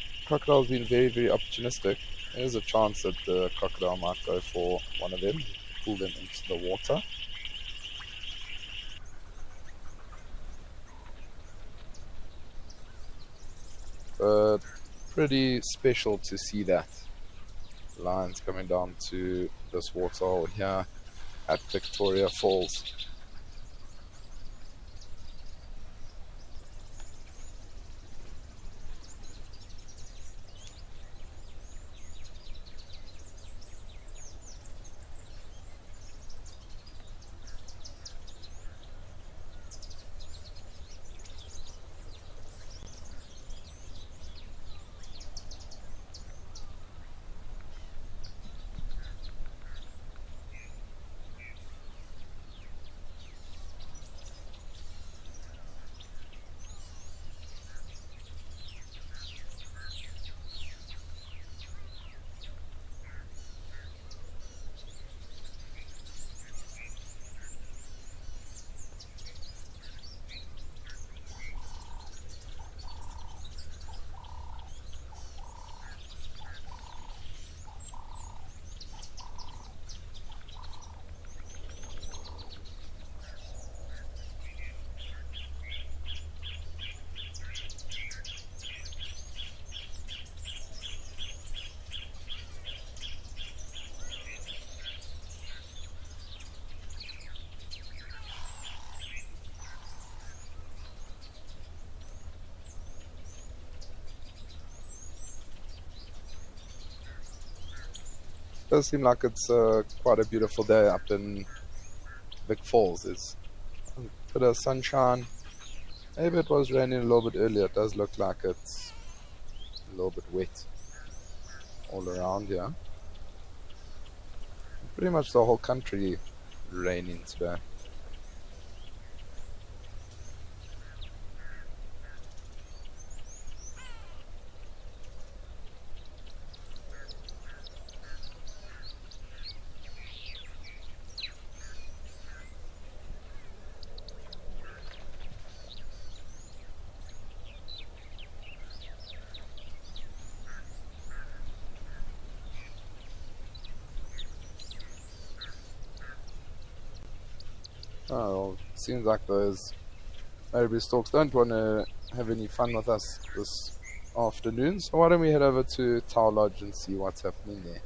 been very, very opportunistic. There's a chance that the crocodile might go for one of them, pull them into the water. But pretty special to see that. Lions coming down to this waterhole here at Victoria Falls. Does seem like it's quite a beautiful day up in Vic Falls. There's a bit of sunshine. Maybe it was raining a little bit earlier. It does look like it's a little bit wet all around here. Pretty much the whole country raining today. Oh, well, seems like those Marabou storks don't want to have any fun with us this afternoon, so why don't we head over to Tower Lodge and see what's happening there.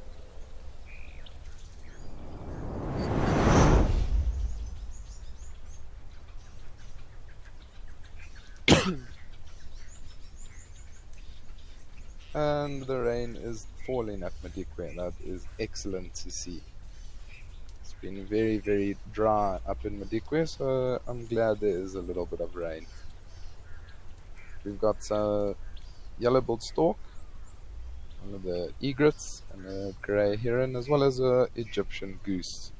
And the rain is falling at Madikwe. That is excellent to see. It's been very, very dry up in Madikwe, so I'm glad there is a little bit of rain. We've got yellow-billed stork, one of the egrets, and a grey heron, as well as a Egyptian goose.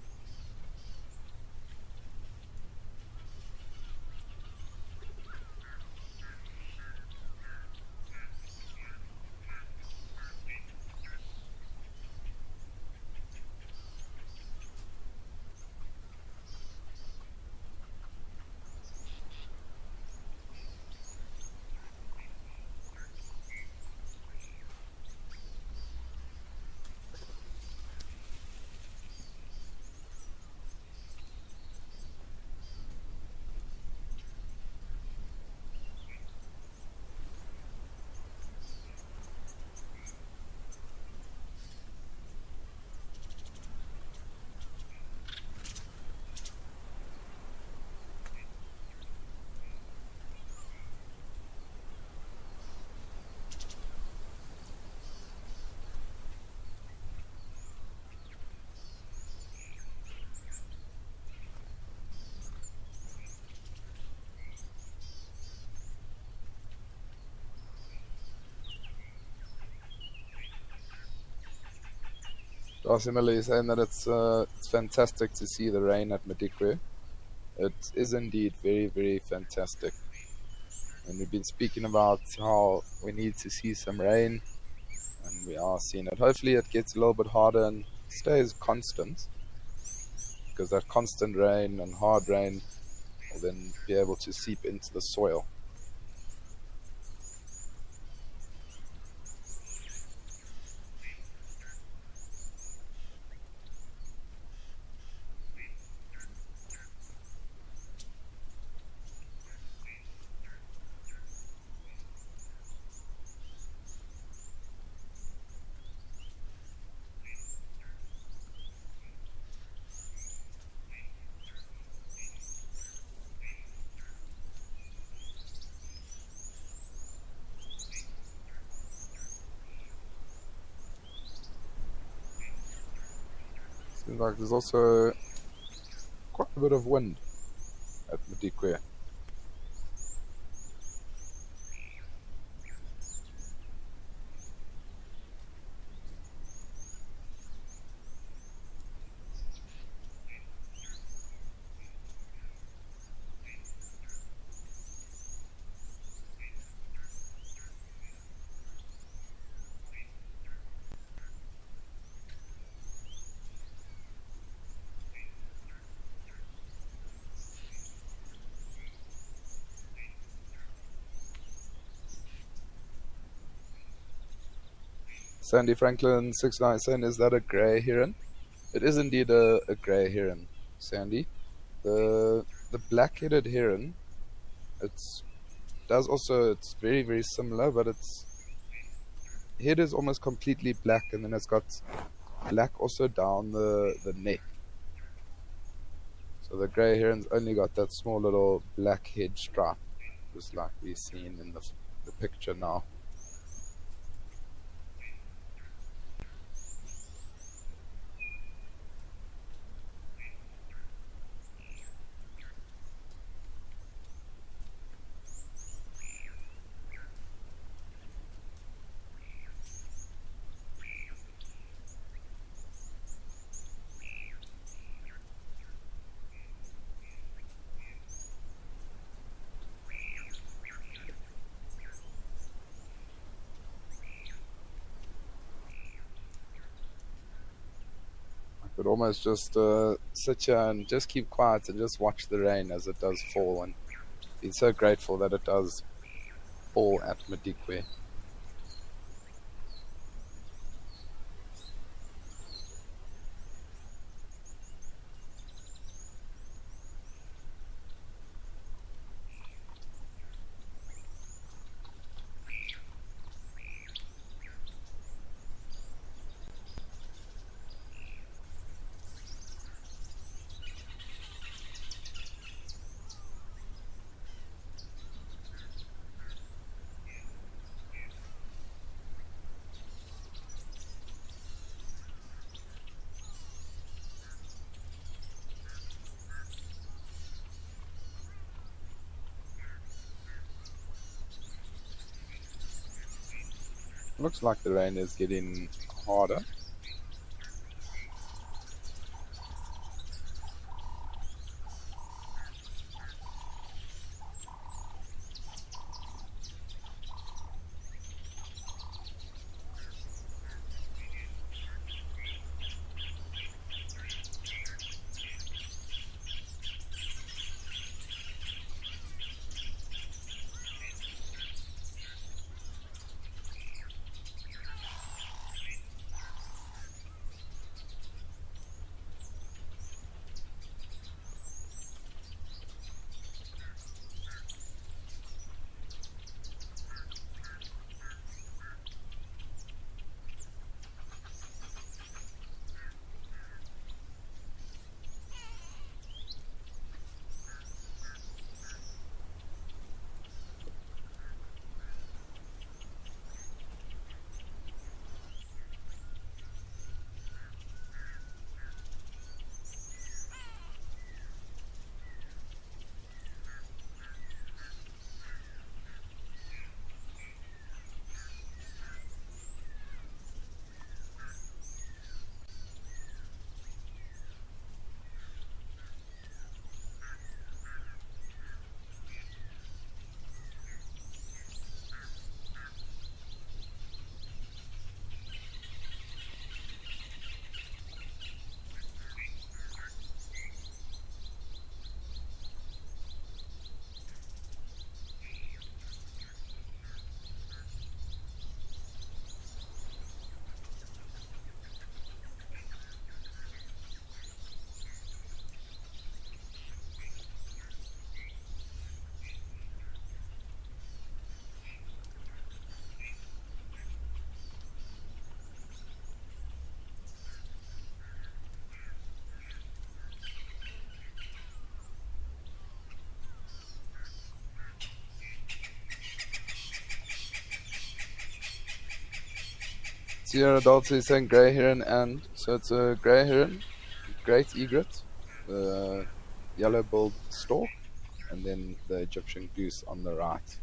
Similarly saying that it's fantastic to see the rain at Madikwe. It is indeed very, very fantastic. And we've been speaking about how we need to see some rain, and we are seeing it. Hopefully it gets a little bit harder and stays constant, because that constant rain and hard rain will then be able to seep into the soil. Seems like there's also quite a bit of wind at Madikwe. Sandy Franklin 69 saying, is that a grey heron? It is indeed a grey heron, Sandy. The black-headed heron, it's very, very similar, but its head is almost completely black, and then it's got black also down the neck. So the grey heron's only got that small little black head stripe, just like we've seen in the picture now. Could almost just sit here and just keep quiet and just watch the rain as it does fall, and be so grateful that it does fall at Madikwe. Looks like the rain is getting harder. Sierra Delta is saying grey heron, and so it's a grey heron, great egret, the yellow-billed stork, and then the Egyptian goose on the right.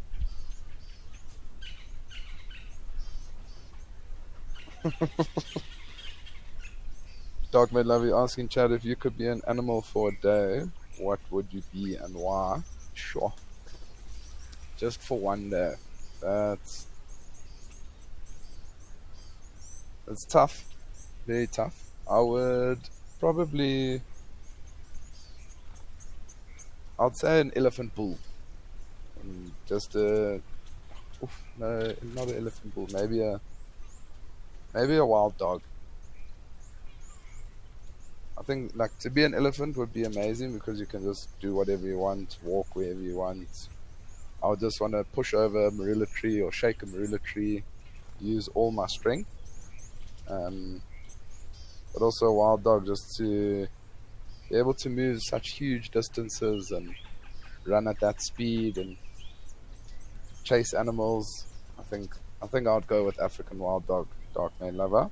Dark Made Love, asking Chad, if you could be an animal for a day, what would you be and why? Sure. Just for one day. That's tough. Very tough. I would probably, I'd say an elephant bull. Just a, no, not an elephant bull. Maybe a wild dog. I think like to be an elephant would be amazing because you can just do whatever you want, walk wherever you want. I would just want to push over a marula tree or shake a marula tree, use all my strength. But also a wild dog, just to be able to move such huge distances and run at that speed and chase animals. I think I'd go with African wild dog, Dark Mane Lover.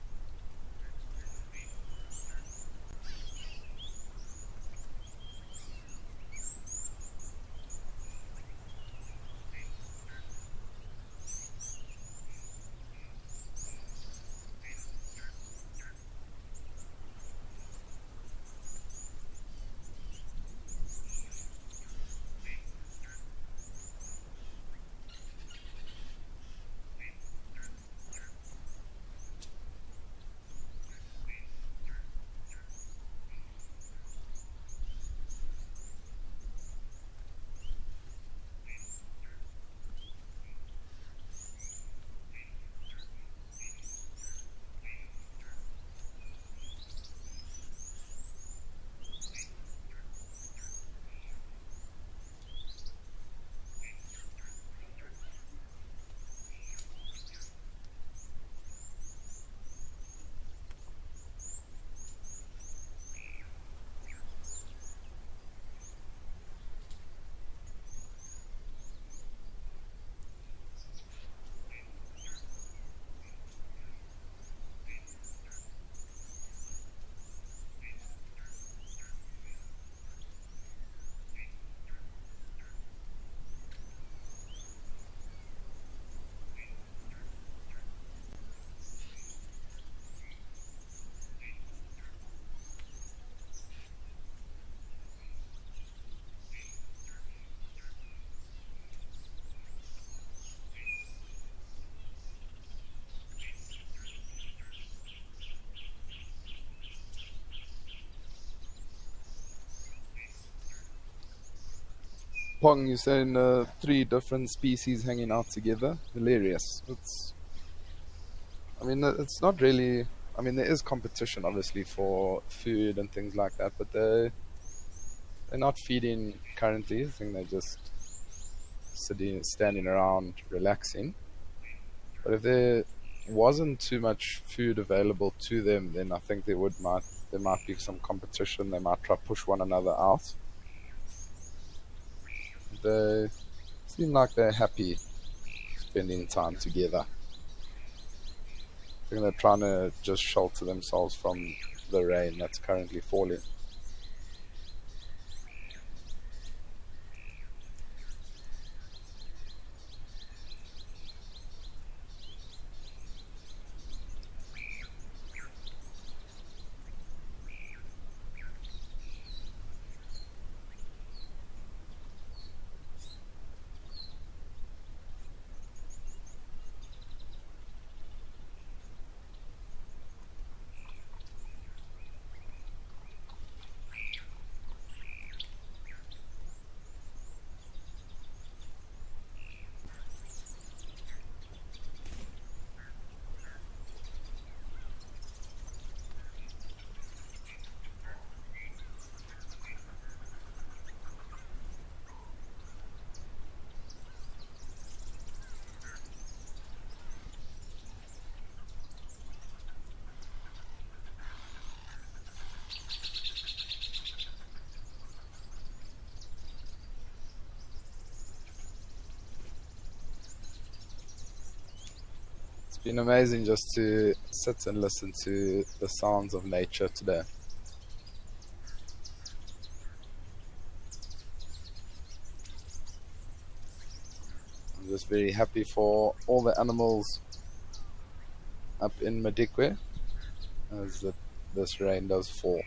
Pong, you're saying three different species hanging out together. Hilarious. It's not really. I mean, there is competition, obviously, for food and things like that, but they're not feeding currently. I think they're just standing around, relaxing. But if there wasn't too much food available to them, then I think there might be some competition. They might try to push one another out. They seem like they're happy spending time together. I think they're trying to just shelter themselves from the rain that's currently falling. been amazing just to sit and listen to the sounds of nature today. I'm just very happy for all the animals up in Madikwe as this rain does fall.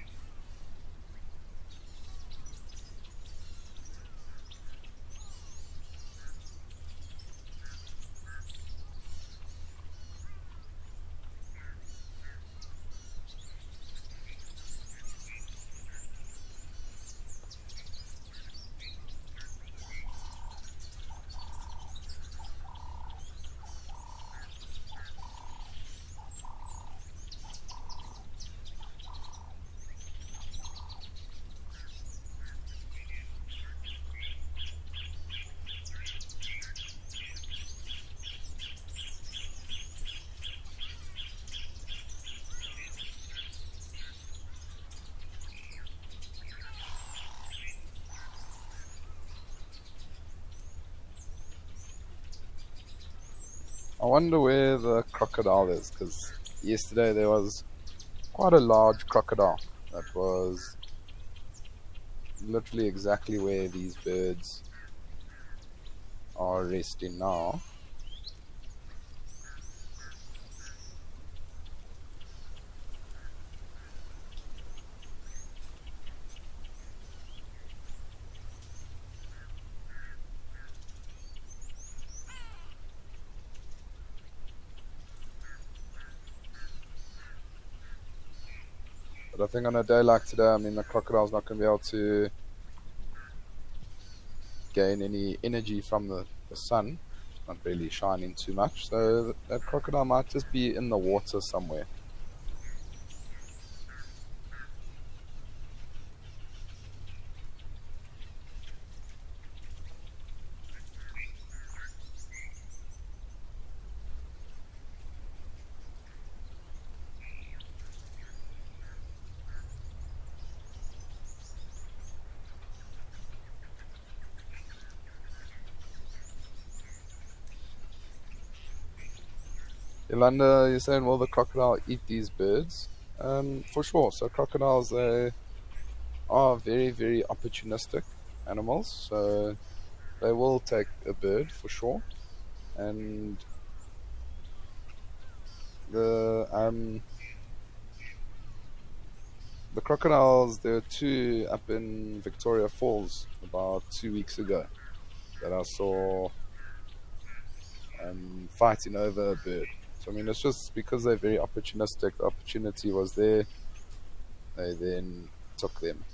I wonder where the crocodile is, because yesterday there was quite a large crocodile that was literally exactly where these birds are resting now. But I think on a day like today, I mean, the crocodile's not going to be able to gain any energy from the sun. It's not really shining too much, so that crocodile might just be in the water somewhere. Yolanda, you're saying, will the crocodile eat these birds? For sure. So crocodiles, they are very, very opportunistic animals. So they will take a bird for sure. And the the crocodiles, there were two up in Victoria Falls about 2 weeks ago that I saw fighting over a bird. So I mean, it's just because they're very opportunistic. The opportunity was there. They then took them.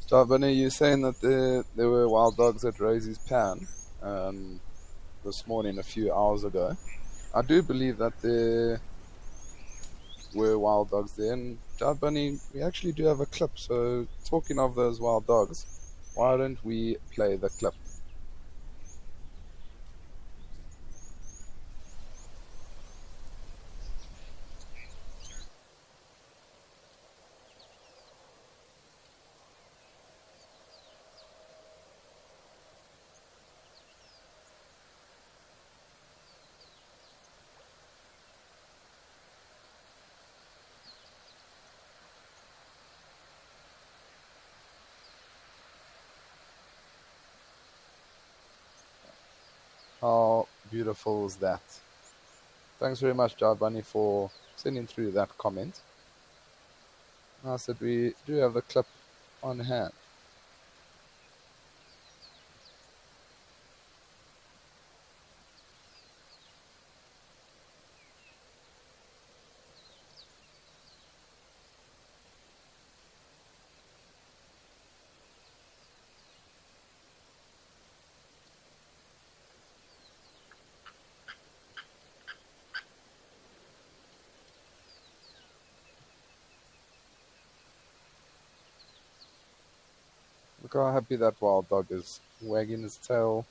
So, Bunny, you're saying that there were wild dogs at Rosie's Pan. Um, this morning a few hours ago. I do believe that there were wild dogs there, and Dad Bunny, we actually do have a clip. So, talking of those wild dogs, why don't we play the clip? How beautiful is that? Thanks very much, Dad Bunny, for sending through that comment. I said we do have the clip on hand. Look how happy that wild dog is, wagging his tail.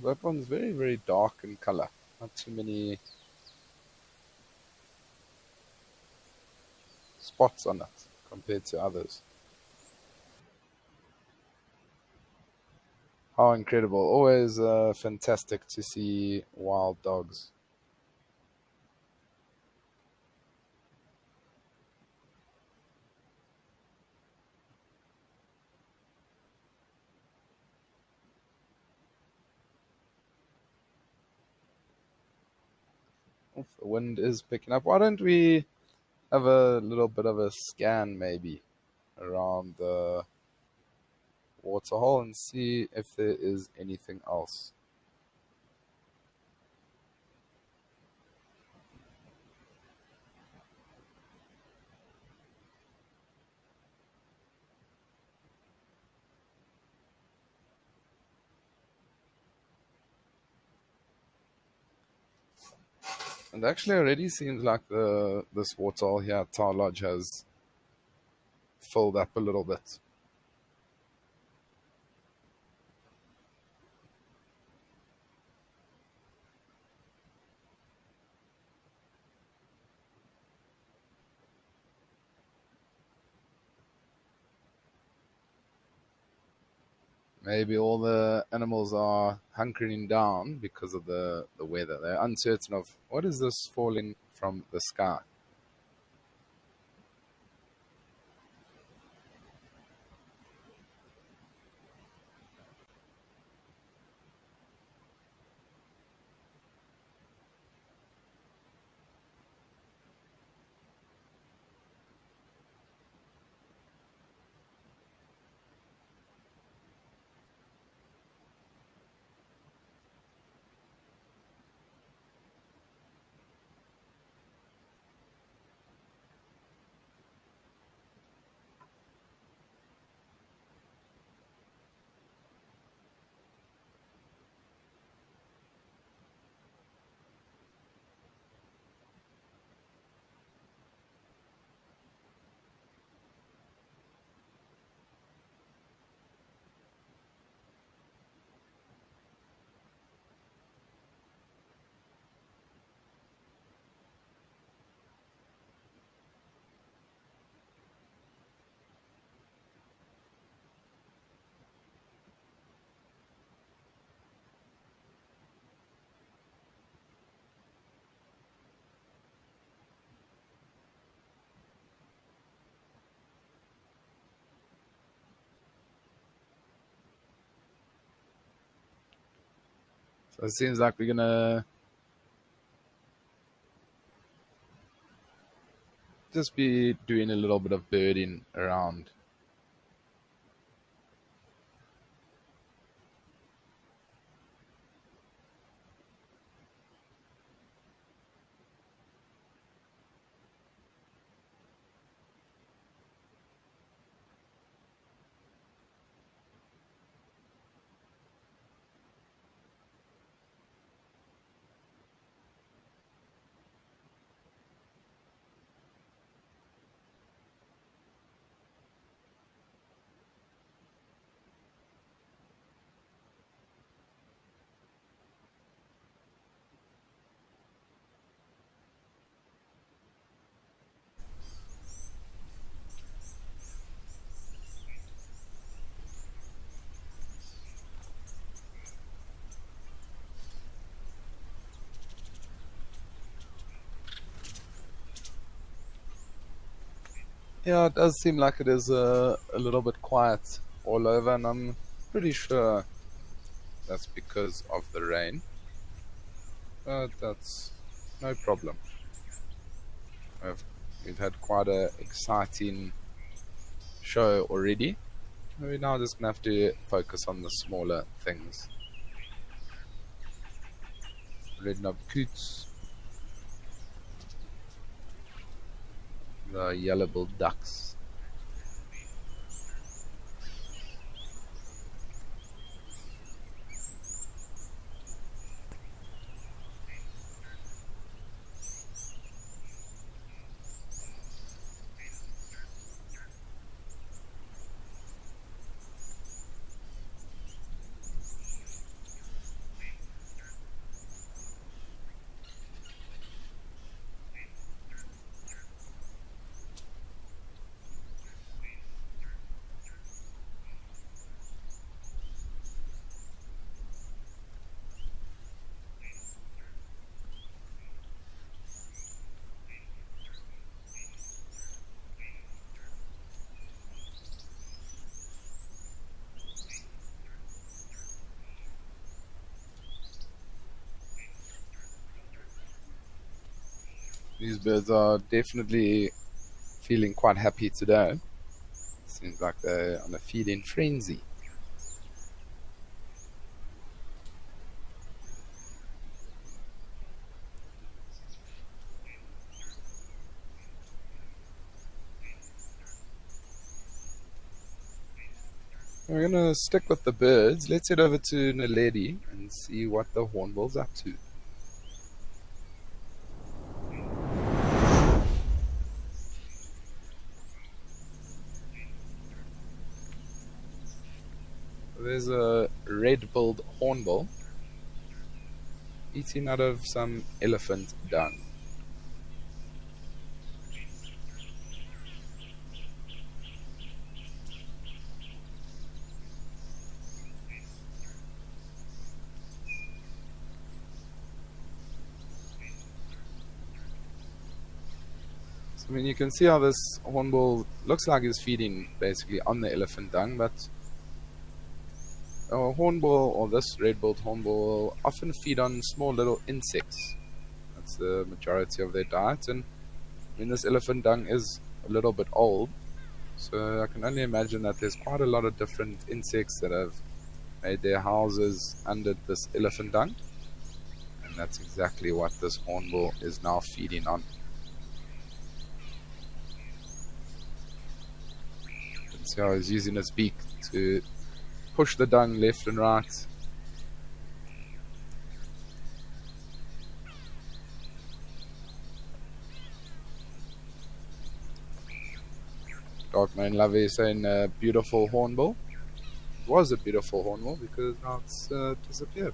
That one's very, very dark in color. Not too many spots on it compared to others. How incredible. Always fantastic to see wild dogs. The wind is picking up. Why don't we have a little bit of a scan maybe around the waterhole and see if there is anything else? It actually already seems like the this waterhole here at Tower Lodge has filled up a little bit. Maybe all the animals are hunkering down because of the weather. They're uncertain of what is this falling from the sky. So it seems like we're gonna just be doing a little bit of birding around. Yeah, it does seem like it is a little bit quiet all over, and I'm pretty sure that's because of the rain. But that's no problem. We've, we've had quite a exciting show already. We're now just gonna have to focus on the smaller things. Red knob coots, the yellow-billed ducks. These birds are definitely feeling quite happy today. Seems like they're on a feeding frenzy. We're gonna stick with the birds. Let's head over to Narrated and see what the hornbill's up to. There's a red-billed hornbill eating out of some elephant dung. So, I mean, you can see how this hornbill looks like he's feeding basically on the elephant dung, but a hornbill, or this red-billed hornbill, will often feed on small little insects. That's the majority of their diet, and I mean, this elephant dung is a little bit old, so I can only imagine that there's quite a lot of different insects that have made their houses under this elephant dung, and that's exactly what this hornbill is now feeding on. You can see how he's using his beak to push the dung left and right. Darkman Lovey saying beautiful hornbill. It was a beautiful hornbill because now it's disappeared.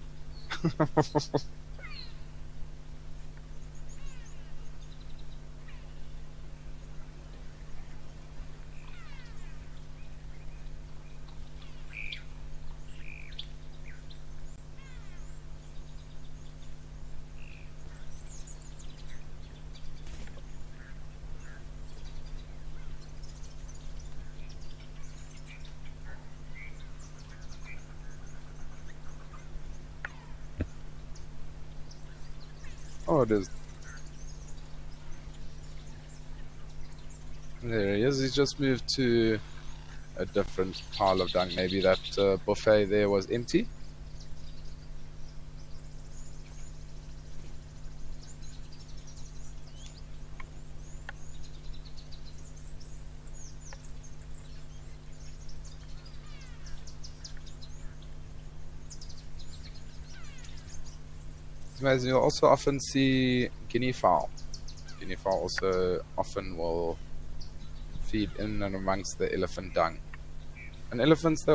Oh, it is. There he is. He's just moved to a different pile of dung. Maybe that buffet there was empty. It's amazing. You'll also often see guinea fowl. Guinea fowl also often will feed in and amongst the elephant dung. And elephants, they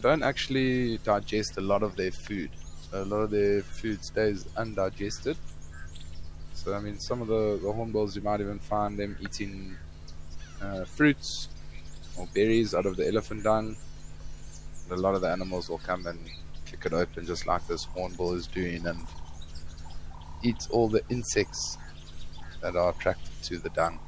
don't actually digest a lot of their food. So a lot of their food stays undigested. So I mean, some of the hornbills, you might even find them eating fruits or berries out of the elephant dung. And a lot of the animals will come and kick it open just like this hornbill is doing and eat all the insects that are attracted to the dung.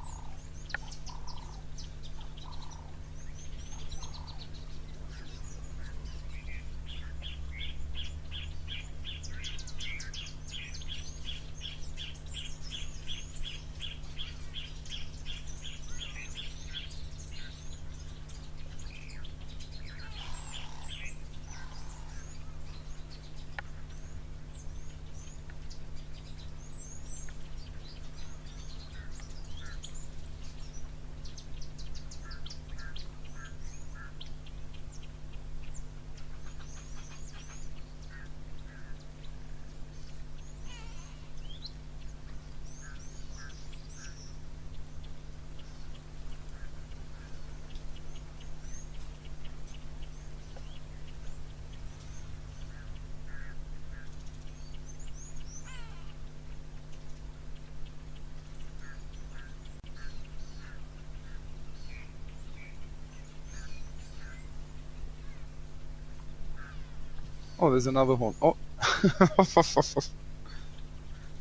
Oh, there's another horn. Oh,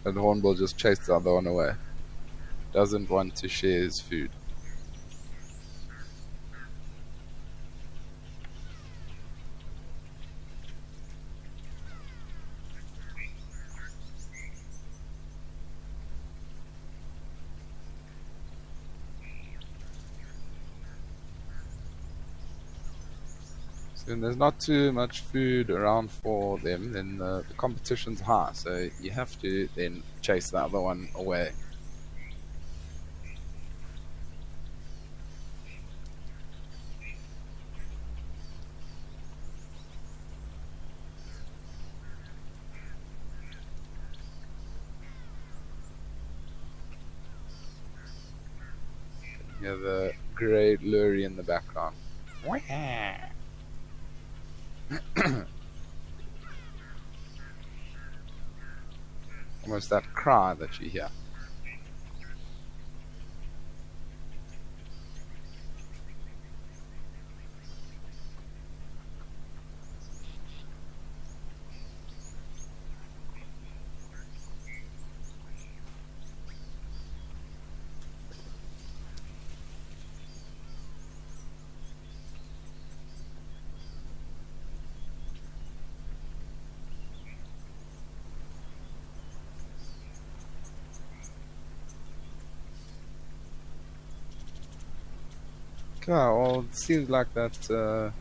and the hornbill just chased the other one away. Doesn't want to share his food. So when there's not too much food around for them, then the competition's high. So you have to then chase the other one away. You have the grey lurry in the background. Almost that cry that you hear. Okay, well, it seems like that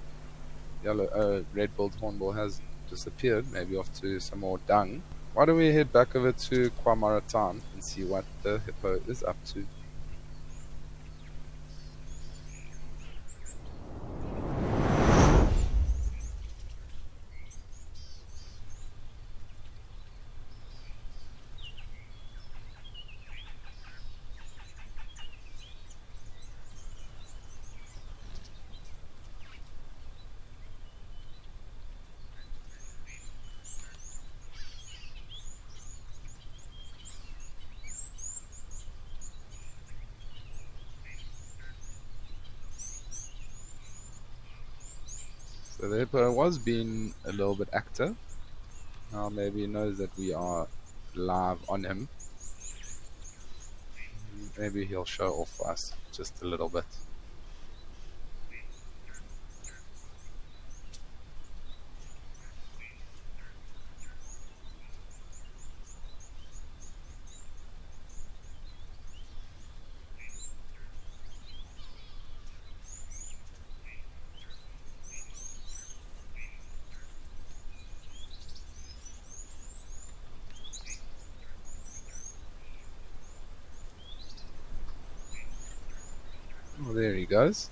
red-billed hornbill has disappeared, maybe off to some more dung. Why don't we head back over to Kwamaratan and see what the hippo is up to? So the hippo was being a little bit active. Now maybe he knows that we are live on him. Maybe he'll show off for us just a little bit. Oh, there he goes.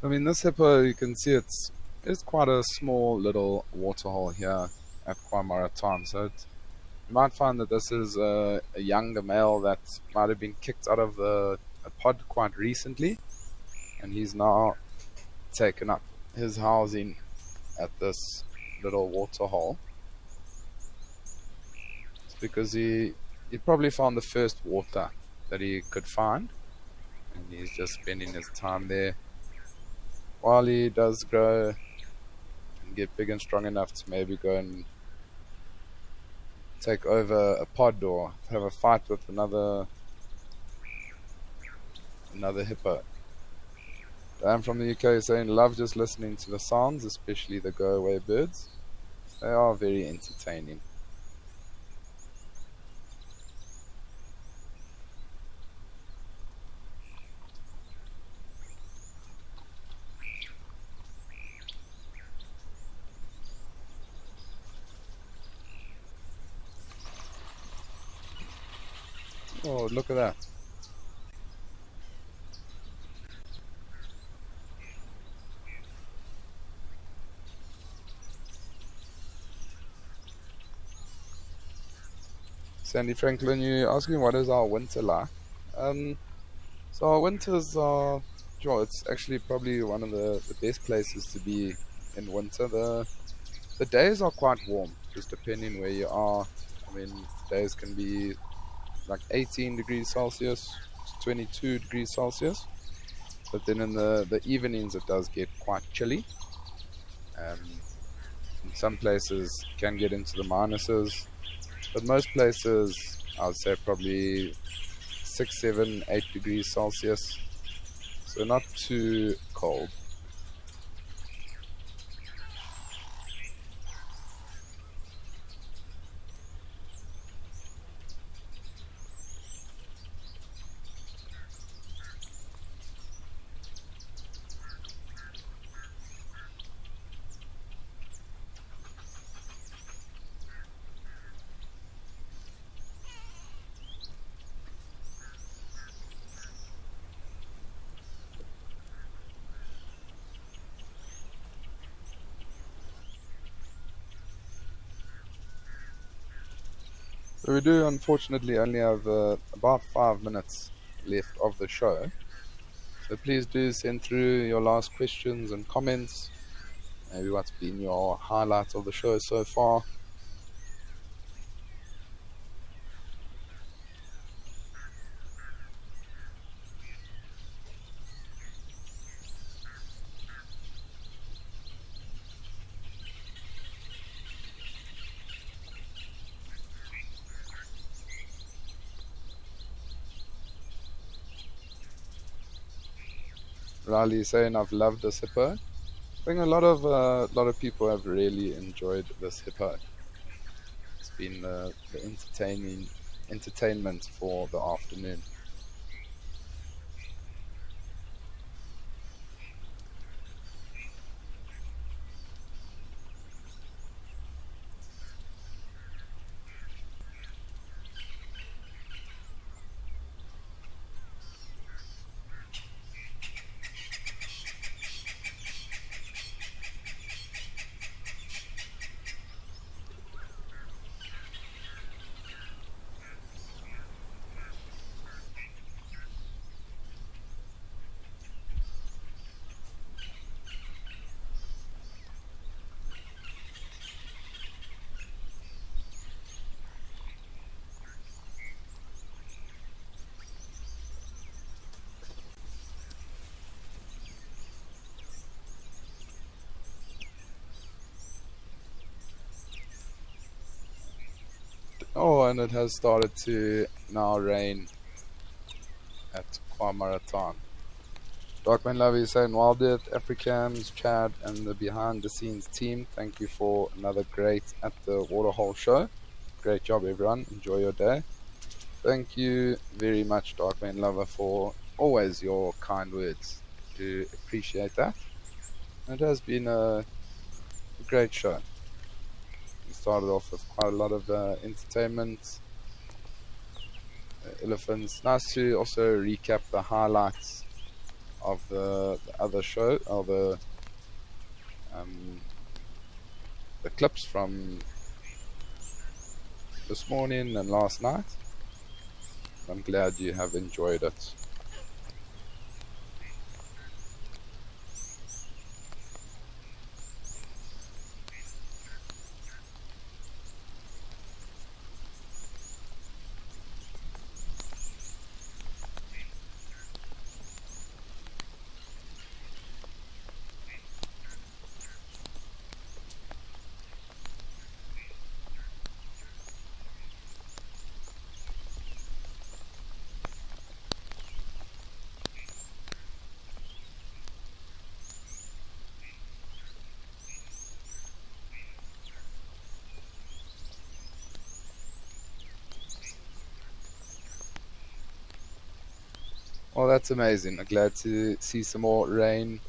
I mean, this hippo, you can see it's quite a small little waterhole here at Kwamaratan. So you might find that this is a younger male that might have been kicked out of a pod quite recently, and he's now taken up his housing at this little waterhole. It's because he probably found the first water that he could find, and he's just spending his time there while he does grow and get big and strong enough to maybe go and take over a pod or have a fight with another hippo. Dan from the UK is saying, love just listening to the sounds, especially the go-away birds. They are very entertaining. Oh, look at that. Sandy Franklin, you asking what is our winter like? So our winters are, sure, it's actually probably one of the best places to be in winter. The days are quite warm, just depending where you are. I mean, days can be like 18 degrees Celsius, 22 degrees Celsius. But then in the evenings, it does get quite chilly. Um, in some places, can get into the minuses. But most places, I would say probably 6, 7, 8 degrees Celsius. So not too cold. So we do unfortunately only have about 5 minutes left of the show. So please do send through your last questions and comments. Maybe what's been your highlight of the show so far. Riley saying I've loved this hippo. I think a lot of people have really enjoyed this hippo. It's been the entertainment for the afternoon. Oh, and it has started to now rain at Kwamaratan. Darkman Love is saying, WildEarth, Africams, Chad, and the behind the scenes team, thank you for another great At The Waterhole show. Great job, everyone. Enjoy your day. Thank you very much, Darkman Lover, for always your kind words. Do appreciate that. It has been a great show. We started off with quite a lot of entertainment, elephants. Nice to also recap the highlights of the other show, or the clips from this morning and last night. I'm glad you have enjoyed it. Well, that's amazing. I'm glad to see some more rain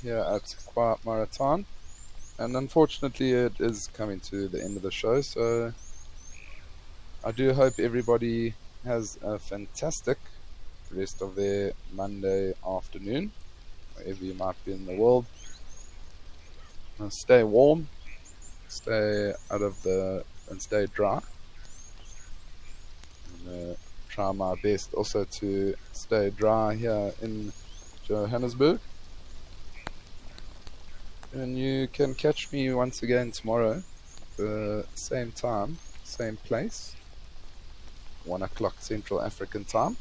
here at Quiet Marathon. And unfortunately, it is coming to the end of the show. So I do hope everybody has a fantastic rest of their Monday afternoon, wherever you might be in the world. Stay warm, stay out of the and stay dry. And, try my best also to stay dry here in Johannesburg. And you can catch me once again tomorrow, the same time, same place, 1 o'clock Central African time.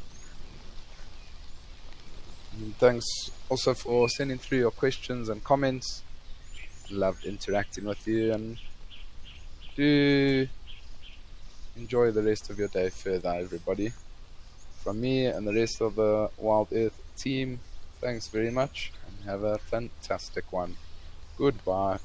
And thanks also for sending through your questions and comments. Loved interacting with you, and do enjoy the rest of your day further, everybody. From me and the rest of the WildEarth team, thanks very much and have a fantastic one. Goodbye.